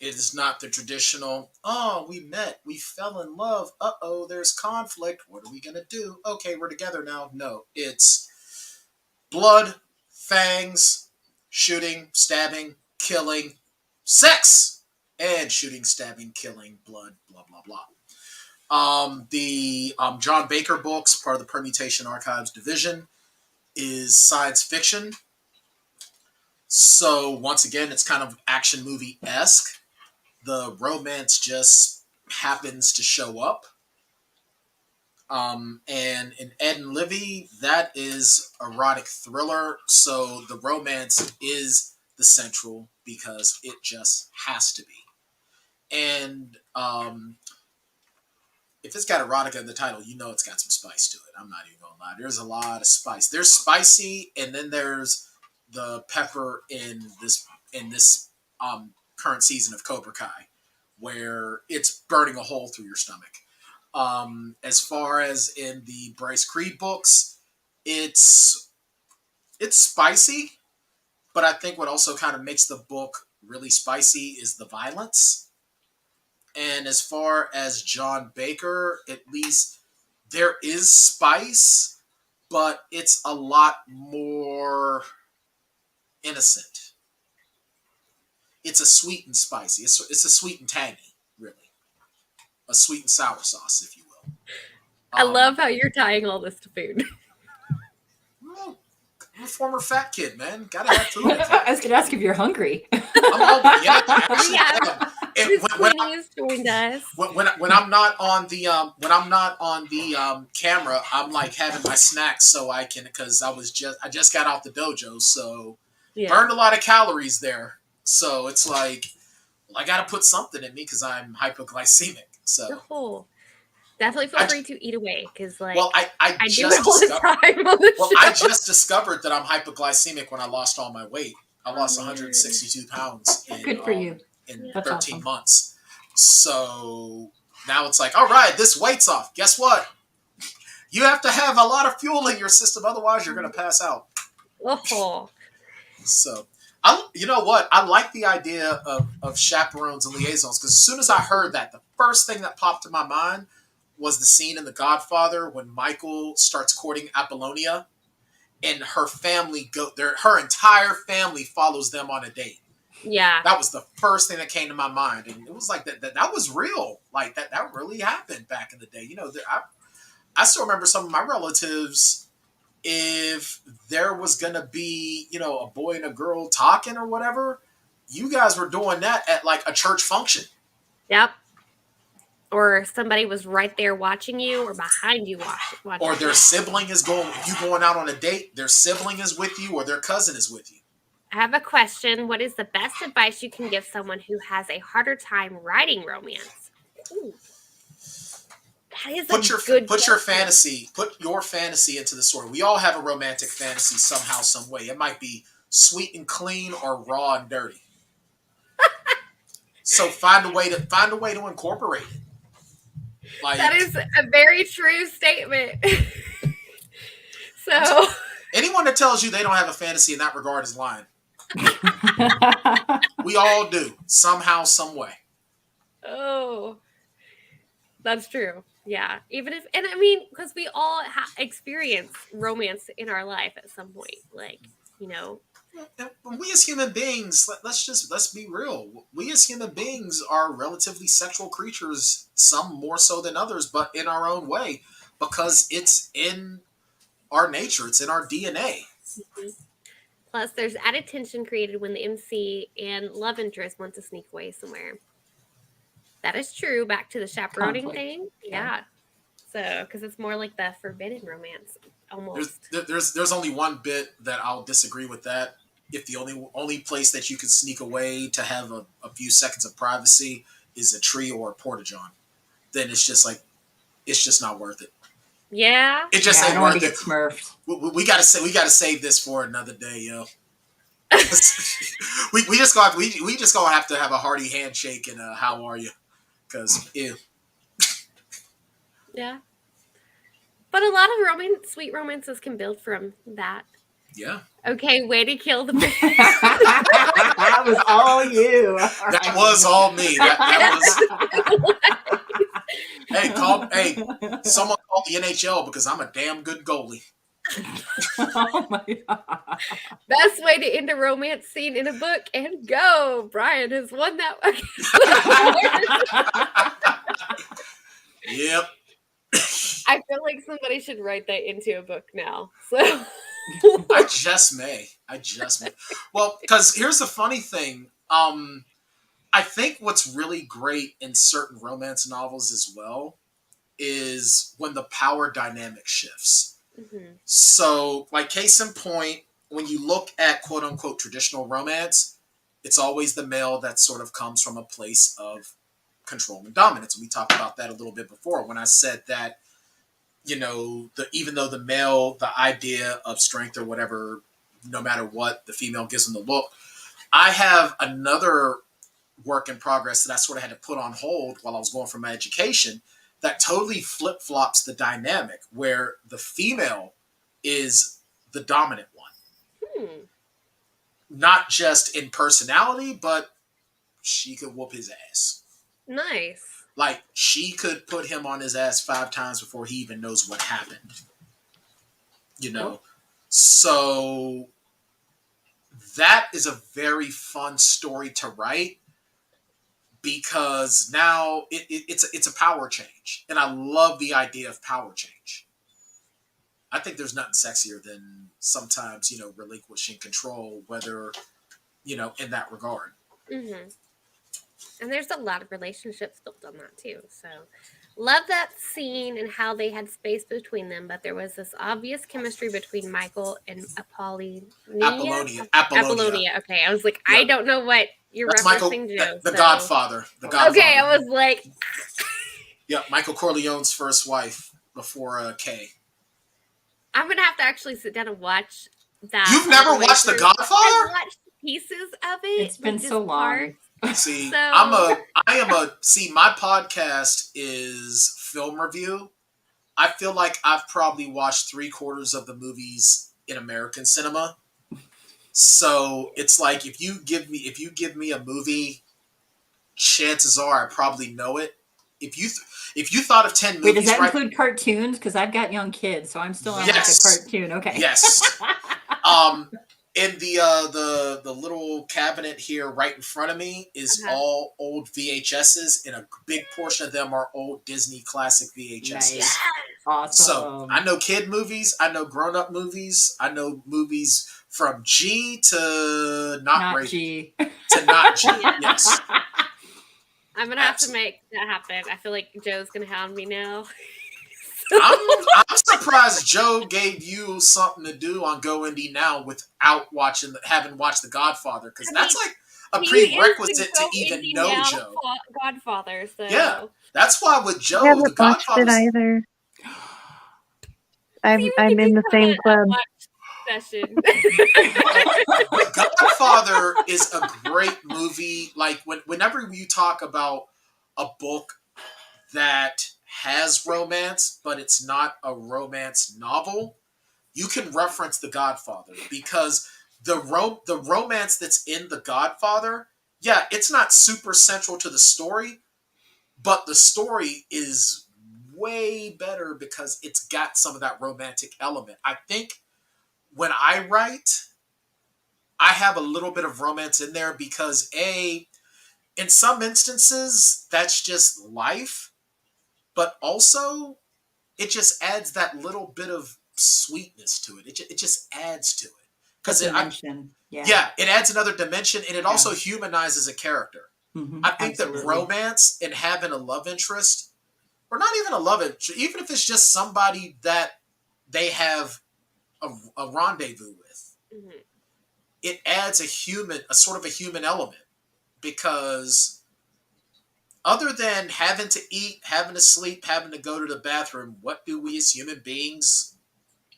It is not the traditional, oh, we met, we fell in love, uh-oh, there's conflict, what are we going to do? Okay, we're together now. No, it's blood, fangs, shooting, stabbing, killing, sex, and shooting, stabbing, killing, blood, blah, blah, blah. The John Baker books, part of the Permutation Archives division, is science fiction. So once again, it's kind of action movie-esque. The romance just happens to show up. And in Ed and Livy, that is erotic thriller. So the romance is the central because it just has to be. And if it's got erotica in the title, you know it's got some spice to it. I'm not even gonna lie. There's a lot of spice. There's spicy, and then there's the pepper in this current season of Cobra Kai, where it's burning a hole through your stomach. As far as in the Bryce Creed books, it's spicy, but I think what also kind of makes the book really spicy is the violence. And as far as John Baker, at least there is spice, but it's a lot more innocent. It's a sweet and spicy. It's a sweet and tangy, really. A sweet and sour sauce, if you will. I love how you're tying all this to food. Well, I'm a former fat kid, man. Gotta have food. I was going to ask if you're hungry. Yeah, actually, Miss Queenie has joined us. when I'm not on the camera, I'm like having my snacks so I can, because I just got out the dojo, so burned a lot of calories there. So it's like, well, I got to put something in me because I'm hypoglycemic. So definitely feel free to eat away, because I just do it all the time on the show. I just discovered that I'm hypoglycemic when I lost all my weight. I lost 162 pounds. Good for you. In That's 13 awesome. months. So now it's like, all right, this weight's off. Guess what? You have to have a lot of fuel in your system, otherwise you're going to pass out. Oh. So, you know what? I like the idea of chaperones and liaisons, because as soon as I heard that, the first thing that popped to my mind was the scene in The Godfather when Michael starts courting Apollonia, and her entire family follows them on a date. Yeah. That was the first thing that came to my mind, and it was like that was real. Like that really happened back in the day. I still remember some of my relatives. If there was gonna be, a boy and a girl talking or whatever, you guys were doing that at like a church function. Yep. Or somebody was right there watching you, or behind you watching. Or their sibling is going. You going out on a date? Their sibling is with you, or their cousin is with you. I have a question. What is the best advice you can give someone who has a harder time writing romance? Ooh. That is Put your question. Put your fantasy into the story. We all have a romantic fantasy somehow, some way. It might be sweet and clean or raw and dirty. So find a way to incorporate it. Like, that is a very true statement. So anyone that tells you they don't have a fantasy in that regard is lying. We all do somehow, some way. Oh, that's true. Yeah. Even if, and I mean, because we all experience romance in our life at some point. Like, We as human beings, let's be real. We as human beings are relatively sexual creatures, some more so than others, but in our own way, because it's in our nature, it's in our DNA. Mm-hmm. Plus, there's added tension created when the MC and love interest want to sneak away somewhere. That is true. Back to the chaperoning Conflict. thing. Yeah. So, because it's more like the forbidden romance, almost. There's only one bit that I'll disagree with that. If the only place that you can sneak away to have a few seconds of privacy is a tree or a porta-john, then it's just not worth it. Yeah. It just ain't worth it. Smurfed. We gotta save this for another day, yo. we just gonna have to have a hearty handshake and how are you? Because Yeah. But a lot of sweet romances can build from that. Yeah. Okay, way to kill the bitch. That was all you. That was all me. Someone called the NHL because I'm a damn good goalie. Oh my God. Best way to end a romance scene in a book, and go. Bryan has won that. Yep. I feel like somebody should write that into a book now. So I just may. Well, because here's the funny thing. I think what's really great in certain romance novels as well is when the power dynamic shifts. Mm-hmm. So, like, case in point, when you look at quote unquote traditional romance, it's always the male that sort of comes from a place of control and dominance. We talked about that a little bit before when I said that, even though the male, the idea of strength or whatever, no matter what, the female gives them the look. I have another work in progress that I sort of had to put on hold while I was going for my education that totally flip-flops the dynamic where the female is the dominant one. Not just in personality, but she could whoop his ass. Nice. Like, she could put him on his ass 5 times before he even knows what happened. So that is a very fun story to write because now it's a power change. And I love the idea of power change. I think there's nothing sexier than sometimes, relinquishing control, whether, in that regard. Mm-hmm. And there's a lot of relationships built on that too. So love that scene and how they had space between them, but there was this obvious chemistry between Michael and Apollonia. Okay, I was like, yeah. I don't know what you're That's referencing, Michael, Joe. The Godfather. Okay, I was like... Yeah, Michael Corleone's first wife before Kay. I'm going to have to actually sit down and watch that. You've never watched The Godfather? I watched pieces of it. It's been so long. See, So... my podcast is film review. I feel like I've probably watched 3/4 of the movies in American cinema. So it's like if you give me a movie, chances are I probably know it. if you thought of 10 movies, Wait, does that right? include cartoons? Because I've got young kids, so I'm still on Yes. like a cartoon. Okay. Yes. In the little cabinet here right in front of me is all old VHSs, and a big portion of them are old Disney classic VHSs. Nice. Awesome. So I know kid movies, I know grown-up movies, I know movies from G to not rated. G. To not G, yes. I'm going to have to make that happen. I feel like Joe's going to hound me now. I'm surprised Joe gave you something to do on Go Indie Now without having watched The Godfather, because that's like a prerequisite to even know Joe. Godfather, so yeah, that's why with Joe, I haven't The Godfather. watched it either. I'm in the same club. Session. The Godfather is a great movie. Like whenever you talk about a book that has romance, but it's not a romance novel, you can reference The Godfather, because the romance that's in The Godfather, yeah, it's not super central to the story, but the story is way better because it's got some of that romantic element. I think when I write, I have a little bit of romance in there because in some instances, that's just life, but also it just adds that little bit of sweetness to it. It just adds to it. Because it adds another dimension, and it also humanizes a character. Mm-hmm, I think that romance and having a love interest, or not even a love interest, even if it's just somebody that they have a rendezvous with, it adds a sort of a human element, because other than having to eat, having to sleep, having to go to the bathroom, what do we as human beings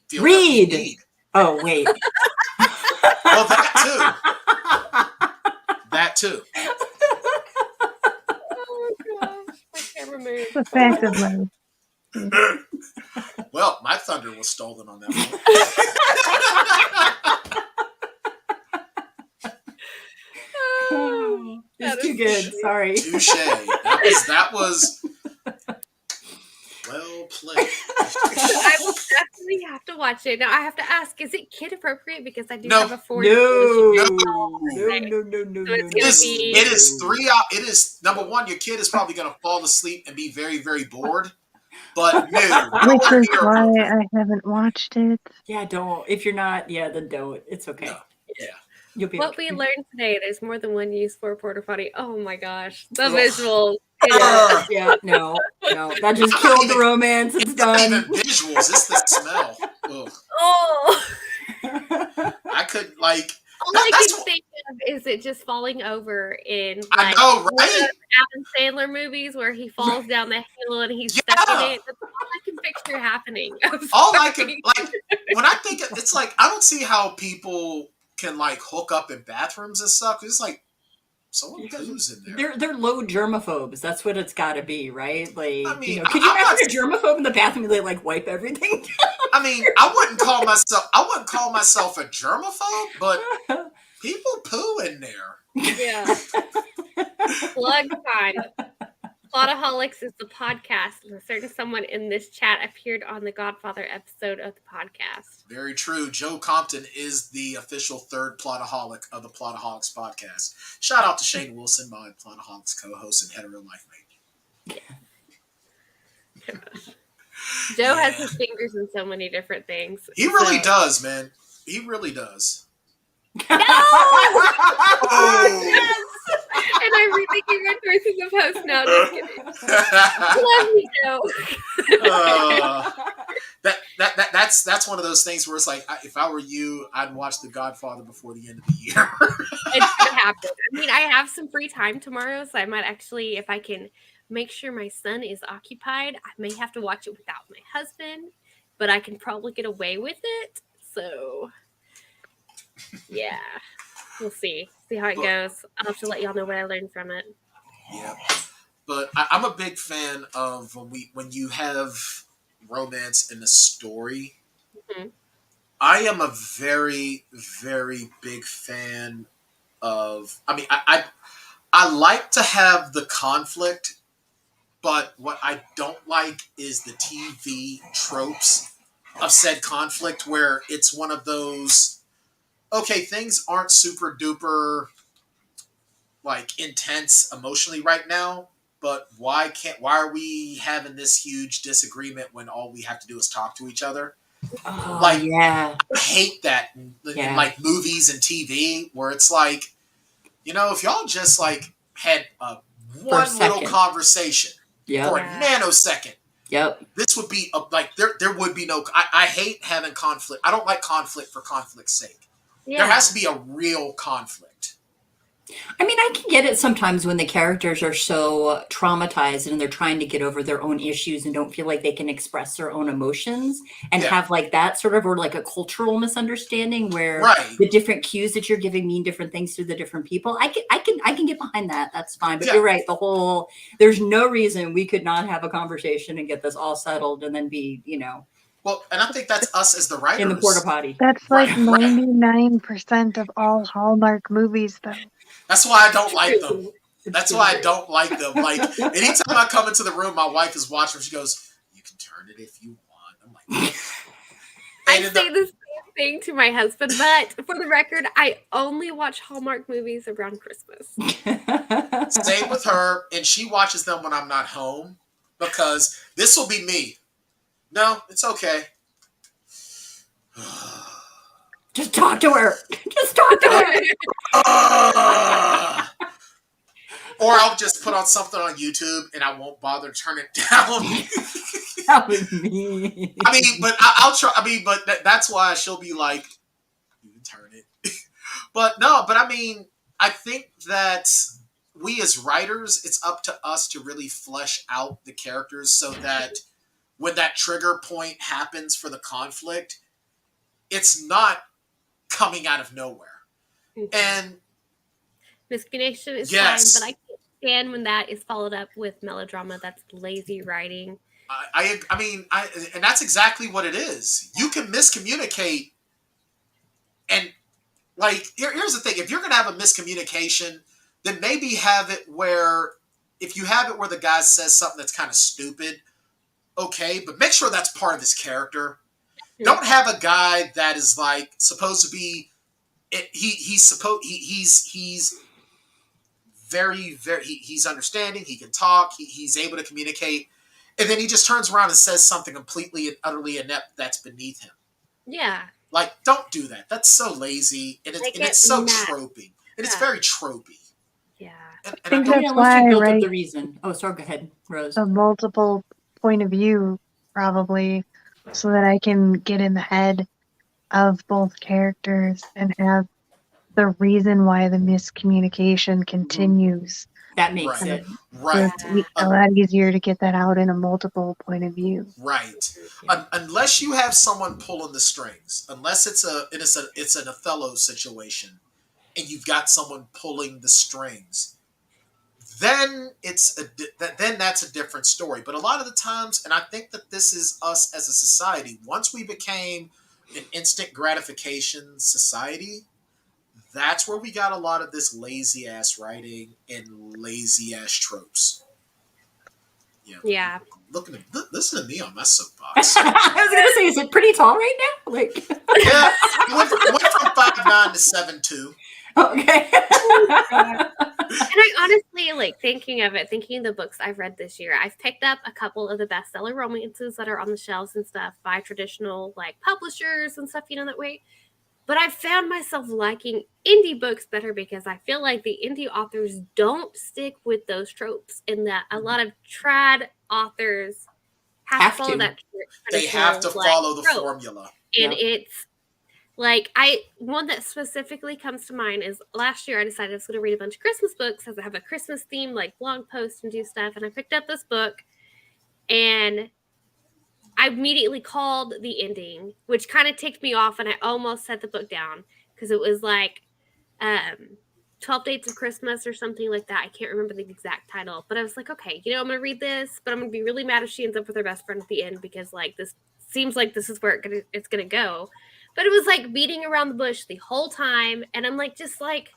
feel that we need? Oh, wait. Well, that too. Oh gosh, my camera moved. It's a fact of life. Well, my thunder was stolen on that one. It's too good. Sorry. Touche. That was well played. I will definitely have to watch it. Now I have to ask: is it kid appropriate? Because I do have a 4. No. It is 3 hours. It is, number one, your kid is probably going to fall asleep and be very, very bored. But no, which is why I haven't watched it. Yeah, don't. If you're not, then don't. It's okay. No. Yeah. You'll be what okay. we learned today, there's more than one use for a porta potty. Oh my gosh, the visuals. No, that just killed the romance. It's done. Not even visuals. It's the smell. Ugh. Oh. I could like. All I can think of is it just falling over in I know, right? Adam Sandler movies where he falls down the hill and he's stuck in it. That's all I can picture happening. All I can when I think it's like, I don't see how people can like hook up in bathrooms and stuff. It's like someone poos in there. They're low germaphobes. That's what it's got to be, right? Like, I mean, could you imagine a germaphobe in the bathroom? They like wipe everything. I mean, I wouldn't call myself a germaphobe, but people poo in there. Yeah. Plug time. Plotaholics is the podcast, and a certain someone in this chat appeared on the Godfather episode of the podcast. Very true. Joe Compton is the official third Plotaholic of the Plotaholics podcast. Shout out to Shane Wilson, my Plotaholics co-host and hetero life mate. Joe has his fingers in so many different things. He really does, man. He really does. No! Oh! Yes! And I'm rethinking my choices of host now. Just kidding. Love you, Joe. That's one of those things where it's like, if I were you, I'd watch The Godfather before the end of the year. It's gonna happen. I mean, I have some free time tomorrow, so I might actually, if I can make sure my son is occupied, I may have to watch it without my husband, but I can probably get away with it. So, yeah, we'll see how it goes. I'll have to let y'all know what I learned from it. Yeah, but I'm a big fan of when you have romance in a story. Mm-hmm. I am a very, very big fan of. I mean, I like to have the conflict, But what I don't like is the TV tropes of said conflict where it's one of those, okay, things aren't super duper like intense emotionally right now, but why are we having this huge disagreement when all we have to do is talk to each other? Oh, Like, yeah. I hate that in Yeah. like movies and TV where it's like, if y'all just like had one little second. conversation Yep. for a nanosecond, Yep. this would be like there would be no. I hate having conflict. I don't like conflict for conflict's sake. Yeah. There has to be a real conflict. I mean, I can get it sometimes when the characters are so traumatized and they're trying to get over their own issues and don't feel like they can express their own emotions and have like that sort of, or like a cultural misunderstanding where the different cues that you're giving mean different things to the different people. I can get behind that. That's fine. But you're right. There's no reason we could not have a conversation and get this all settled and then be, Well, and I think that's us as the writers. In the porta potty. That's like 99% of all Hallmark movies, though. That's why I don't like them. That's why I don't like them. Like, anytime I come into the room, my wife is watching. She goes, "You can turn it if you want." I'm like, I say the same thing to my husband, but for the record, I only watch Hallmark movies around Christmas. Same with her, and she watches them when I'm not home because this will be me. No, it's okay. Just talk to her. Just talk to her. Or I'll just put on something on YouTube and I won't bother to turn it down. That was me. I mean, but I'll try. I mean, but that's why she'll be like, "You can turn it." But no, but I mean, I think that we as writers, it's up to us to really flesh out the characters so that when that trigger point happens for the conflict, it's not coming out of nowhere. And miscommunication is fine, but I can't stand when that is followed up with melodrama. That's lazy writing. I mean, and that's exactly what it is. You can miscommunicate, and like here's the thing: if you're going to have a miscommunication, then maybe have it where if you have it where the guy says something that's kind of stupid, okay, but make sure that's part of his character. Mm-hmm. Don't have a guy that is like supposed to be. He's he's understanding. He can talk. He's able to communicate. And then he just turns around and says something completely and utterly inept that's beneath him. Yeah. Like, don't do that. That's so lazy. And it's so tropey. And it's very tropey. Yeah. And I think that's why I write the reason. Oh, sorry, go ahead, Rose. A multiple point of view, probably, so that I can get in the head of both characters and have the reason why the miscommunication continues. That makes it right. It's a lot easier to get that out in a multiple point of view. Right. Unless you have someone pulling the strings, unless it's an Othello situation, and you've got someone pulling the strings, then then that's a different story. But a lot of the times, and I think that this is us as a society, once we became an instant gratification society, that's where we got a lot of this lazy ass writing and lazy ass tropes. Yeah. Listen to me on my soapbox. I was gonna say, is it pretty tall right now? Like, yeah, it went from 5'9" to 7'2". Okay. And I honestly, like, thinking of the books I've read this year, I've picked up a couple of the bestseller romances that are on the shelves and stuff by traditional, like, publishers and stuff, that way. But I found myself liking indie books better because I feel like the indie authors don't stick with those tropes, and that a lot of trad authors have to follow that. They have to follow the formula. And it's like, one that specifically comes to mind is last year I decided I was going to read a bunch of Christmas books because I have a Christmas theme, like blog posts and do stuff. And I picked up this book and I immediately called the ending, which kind of ticked me off, and I almost set the book down because it was like 12 Dates of Christmas or something like that. I can't remember the exact title, but I was like, okay, I'm going to read this, but I'm going to be really mad if she ends up with her best friend at the end because, like, this seems like this is where it's going to go. But it was like beating around the bush the whole time, and I'm like, just like,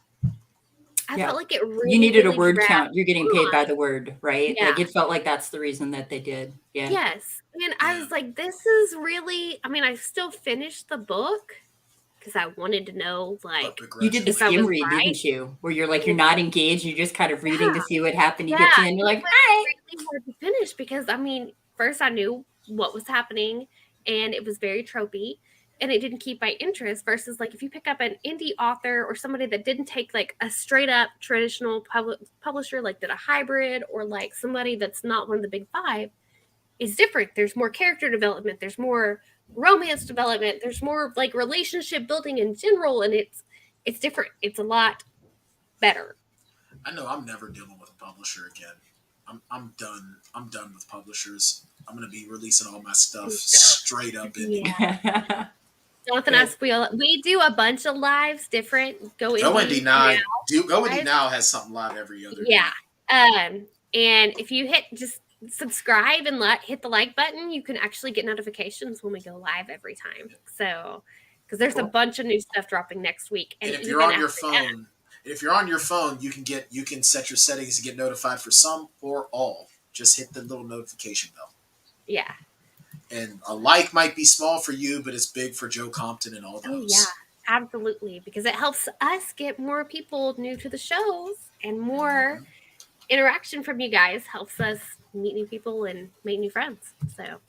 I Yeah. felt like it really You needed a really word dragged count. You're getting paid on. by the word, right? Yeah. Like it felt like that's the reason that they did. Yeah. Yes. And I Yeah. was like, this is really, I mean, I still finished the book because I wanted to know, But like, You did the if I skim was read, right. didn't you? Where you're like, you're not engaged. You're just kind of reading to Yeah. see what happened. You Yeah. get to the end, you're It like, was hi. really hard to finish because, I mean, first I knew what was happening and it was very tropey and it didn't keep my interest versus like if you pick up an indie author or somebody that didn't take like a straight up traditional publisher, like did a hybrid or like somebody that's not one of the big five, is different. There's more character development, there's more romance development, there's more like relationship building in general, and it's different. It's a lot better. I know I'm never dealing with a publisher again. I'm done. I'm done with publishers. I'm gonna be releasing all my stuff straight up indie. Yeah. Jonathan asks, we do a bunch of lives different. Go indie now. Go indie now has something live every other Yeah. day. And if you just subscribe and hit the like button, you can actually get notifications when we go live every time. So, because there's a bunch of new stuff dropping next week, and if you're on your phone, you can set your settings to get notified for some or all. Just hit the little notification bell. Yeah. And a like might be small for you, but it's big for Joe Compton and all those. Oh yeah, absolutely, because it helps us get more people new to the shows and more interaction from you guys. Helps us meet new people and make new friends. So,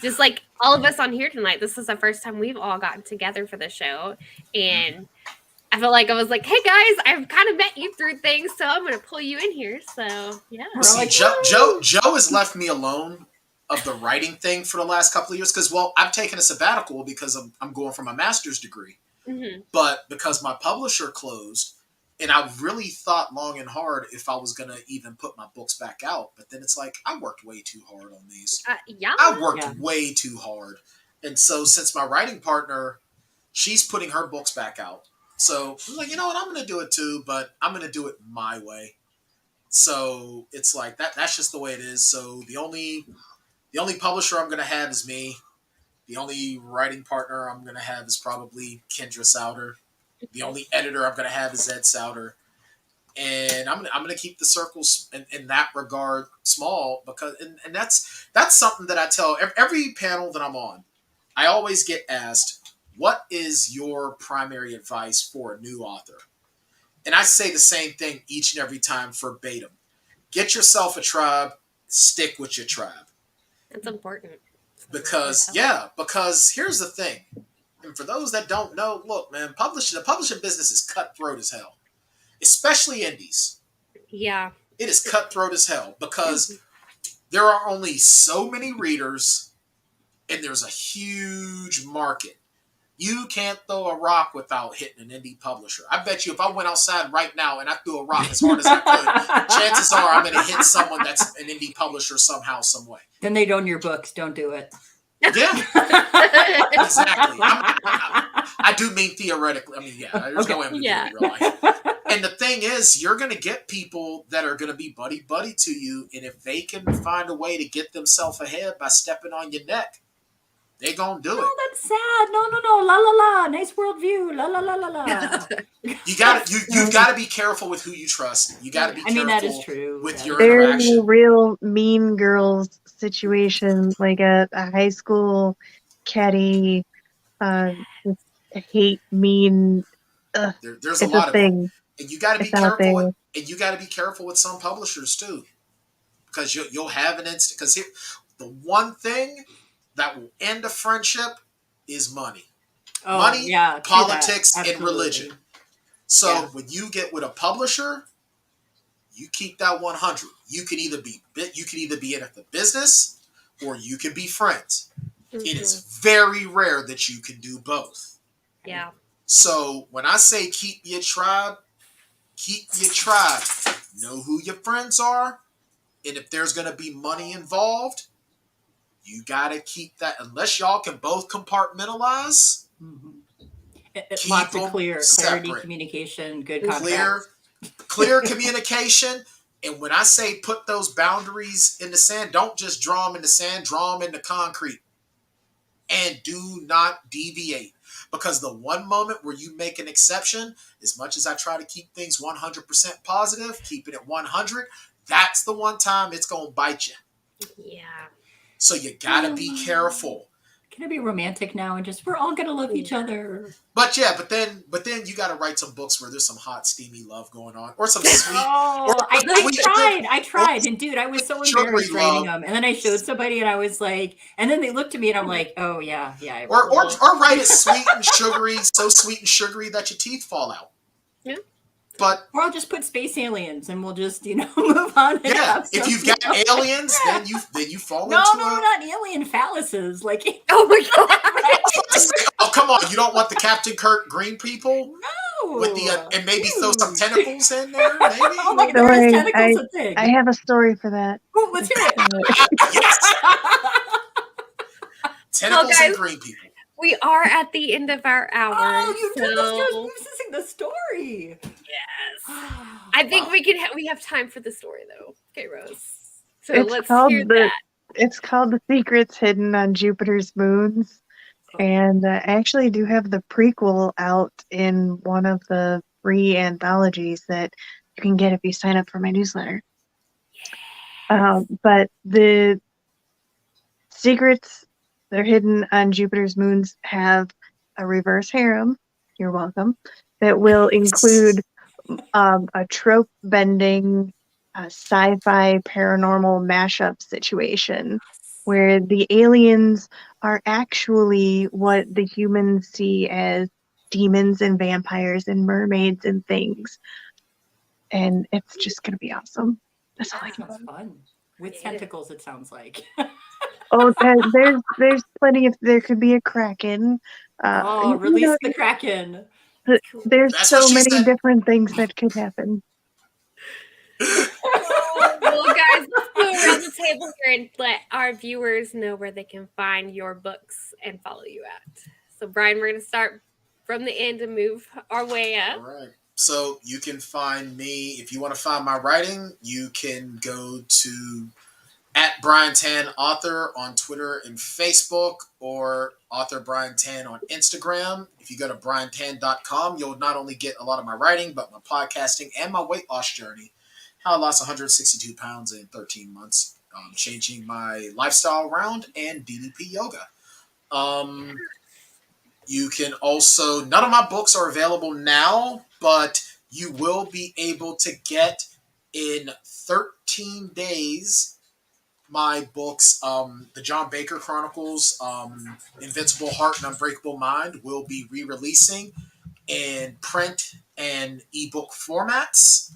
just like all of us on here tonight, this is the first time we've all gotten together for the show, and I feel like I was like, "Hey guys, I've kind of met you through things, so I'm going to pull you in here." So yeah. See, Joe has left me alone of the writing thing for the last couple of years because, well, I've taken a sabbatical because I'm going for my master's degree, but because my publisher closed, and I really thought long and hard if I was going to even put my books back out. But then it's like, I worked way too hard on these. I worked way too hard. And so since my writing partner, she's putting her books back out. So I was like, you know what, I'm going to do it too, but I'm going to do it my way. So it's like that's just the way it is. So the only publisher I'm going to have is me. The only writing partner I'm going to have is probably Kendra Souter. The only editor I'm going to have is Ed Souter. And I'm going to keep the circles in that regard small because and that's something that I tell every panel that I'm on. I always get asked, what is your primary advice for a new author? And I say the same thing each and every time verbatim. Get yourself a tribe, stick with your tribe. That's important. Because here's the thing. And for those that don't know, look, man, the publishing business is cutthroat as hell. Especially indies. Yeah. It is cutthroat as hell because there are only so many readers and there's a huge market. You can't throw a rock without hitting an indie publisher. I bet you if I went outside right now and I threw a rock as hard as I could, chances are I'm going to hit someone that's an indie publisher somehow, some way. Then they own your books. Don't do it. Yeah, exactly. I do mean theoretically. I mean, yeah, there's no way I'm going to do it in real life. And the thing is, you're going to get people that are going to be buddy-buddy to you, and if they can find a way to get themselves ahead by stepping on your neck, they're going to do it. Oh, that's sad. No. La, la, la. Nice worldview. La, la, la, la, la. You've got to be careful with who you trust. You got to be careful that is true. with your Very interaction. real Mean Girls situation, like a high school caddy, hate mean. There's a lot of thing. it. And you got to be careful. And you got to be careful with some publishers too, because you'll have an instant. Because the one thing that will end a friendship is money. Money, politics, and religion. So when you get with a publisher, you keep that 100. You can either be in the business or you can be friends. It is very rare that you can do both. Yeah. So when I say keep your tribe. Know who your friends are, and if there's going to be money involved, you got to keep that. Unless y'all can both compartmentalize. Lots of clarity, communication, good contracts. Clear communication. And when I say put those boundaries in the sand, don't just draw them in the sand, draw them in the concrete. And do not deviate. Because the one moment where you make an exception, as much as I try to keep things 100% positive, keeping it 100, that's the one time it's going to bite you. Yeah. So you got to be careful. Can I be romantic now and just, we're all going to love each other? But then you got to write some books where there's some hot, steamy love going on, or some sweet. I tried, and dude, I was so sugary embarrassed writing love. them. And then I showed somebody, and I was like, and then they looked at me, and I'm like, oh yeah. Or write it sweet and sugary, so sweet and sugary that your teeth fall out. Yeah. But or I'll just put space aliens, and we'll just move on. Yeah, if you've got aliens, then you fall no, into not alien phalluses. Like, oh my god! Oh come on, you don't want the Captain Kirk green people? No. With the and maybe throw some tentacles in there, maybe. Oh my, there is tentacles a thing. I have a story for that. Ooh, let's hear it. Yes. Tentacles guys, and green people. We are at the end of our hour. Oh, you're missing the story. Yes. I think we have time for the story though. Okay, Rose. So let's hear that. It's called The Secrets Hidden on Jupiter's Moons. And I actually do have the prequel out in one of the free anthologies that you can get if you sign up for my newsletter. But the secrets that are hidden on Jupiter's moons have a reverse harem. You're welcome. That will include a trope-bending sci-fi paranormal mashup situation where the aliens are actually what the humans see as demons and vampires and mermaids and things. And it's just going to be awesome. That's all I can. That's fun. With tentacles, it sounds like. Oh, there's plenty of. There could be a kraken. Release the kraken. There's so many different things that could happen. Well, guys, let's go around the table here and let our viewers know where they can find your books and follow you at. So, Bryan, we're going to start from the end and move our way up. All right. So you can find me, if you want to find my writing, you can go to @Bryan Tann Author on Twitter and Facebook, or Author Bryan Tann on Instagram. If you go to bryantann.com, you'll not only get a lot of my writing, but my podcasting and my weight loss journey. How I lost 162 pounds in 13 months, changing my lifestyle around, and DDP yoga. You can also, none of my books are available now, but you will be able to get in 13 days my books, the John Baker Chronicles, Invincible Heart and Unbreakable Mind, will be re-releasing in print and ebook formats.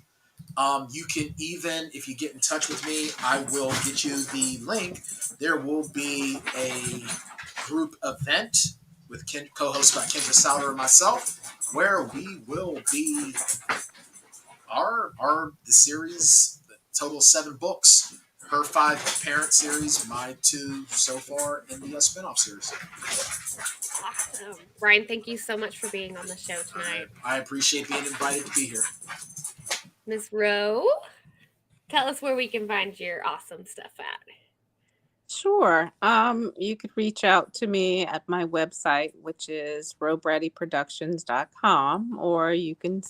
You can even, if you get in touch with me, I will get you the link. There will be a group event with co-hosted by Kendra Souter and myself, where we will be the series, the total 7 books. Her 5 parent series, my 2 so far in the spinoff series. Awesome. Bryan, thank you so much for being on the show tonight. I appreciate being invited to be here. Ms. Rowe, tell us where we can find your awesome stuff at. Sure. You could reach out to me at my website, which is rovebraddyproductions.com, or you can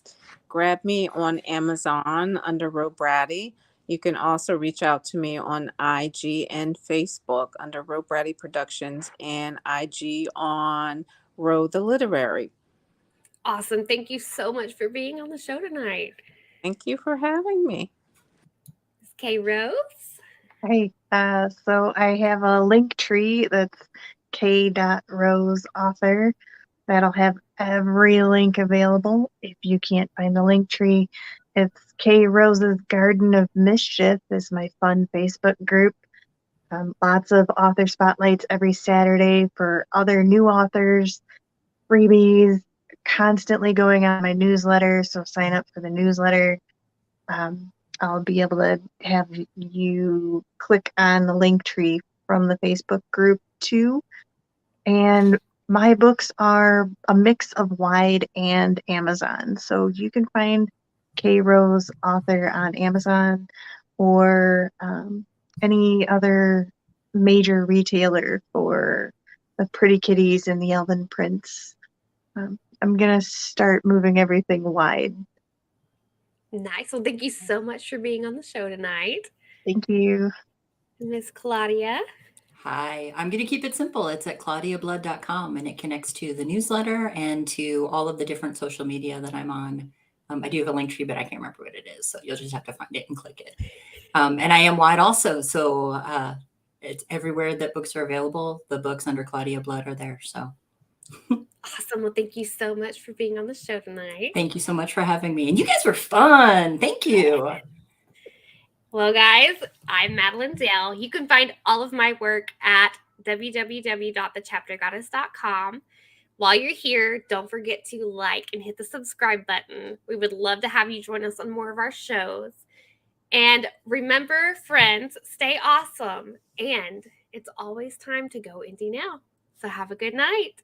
grab me on Amazon under Ro Braddy. You can also reach out to me on IG and Facebook under Ro Braddy Productions, and IG on Ro the Literary. Awesome. Thank you so much for being on the show tonight. Thank you for having me. Ms. K. Rose. Hey, so I have a link tree that's k.roseauthor. That'll have every link available. If you can't find the link tree, it's K Rose's Garden of Mischief is my fun Facebook group. Lots of author spotlights every Saturday for other new authors, freebies, constantly going on my newsletter. So sign up for the newsletter. I'll be able to have you click on the link tree from the Facebook group too. And my books are a mix of Wide and Amazon. So you can find K Rose Author on Amazon or any other major retailer for the Pretty Kitties and the Elven Prince I'm going to start moving everything wide. Nice. Well, thank you so much for being on the show tonight. Thank you. Miss Claudia. Hi, I'm going to keep it simple. It's at claudiablood.com, and it connects to the newsletter and to all of the different social media that I'm on. I do have a link tree, but I can't remember what it is. So you'll just have to find it and click it. And I am wide also. So it's everywhere that books are available. The books under Claudia Blood are there. So Awesome. Well, thank you so much for being on the show tonight. thank you so much for having me. And you guys were fun. Thank you. Well, guys, I'm Madilynn Dale. You can find all of my work at www.thechaptergoddess.com. While you're here, don't forget to like and hit the subscribe button. We would love to have you join us on more of our shows. And remember, friends, stay awesome. And it's always time to go indie now. So have a good night.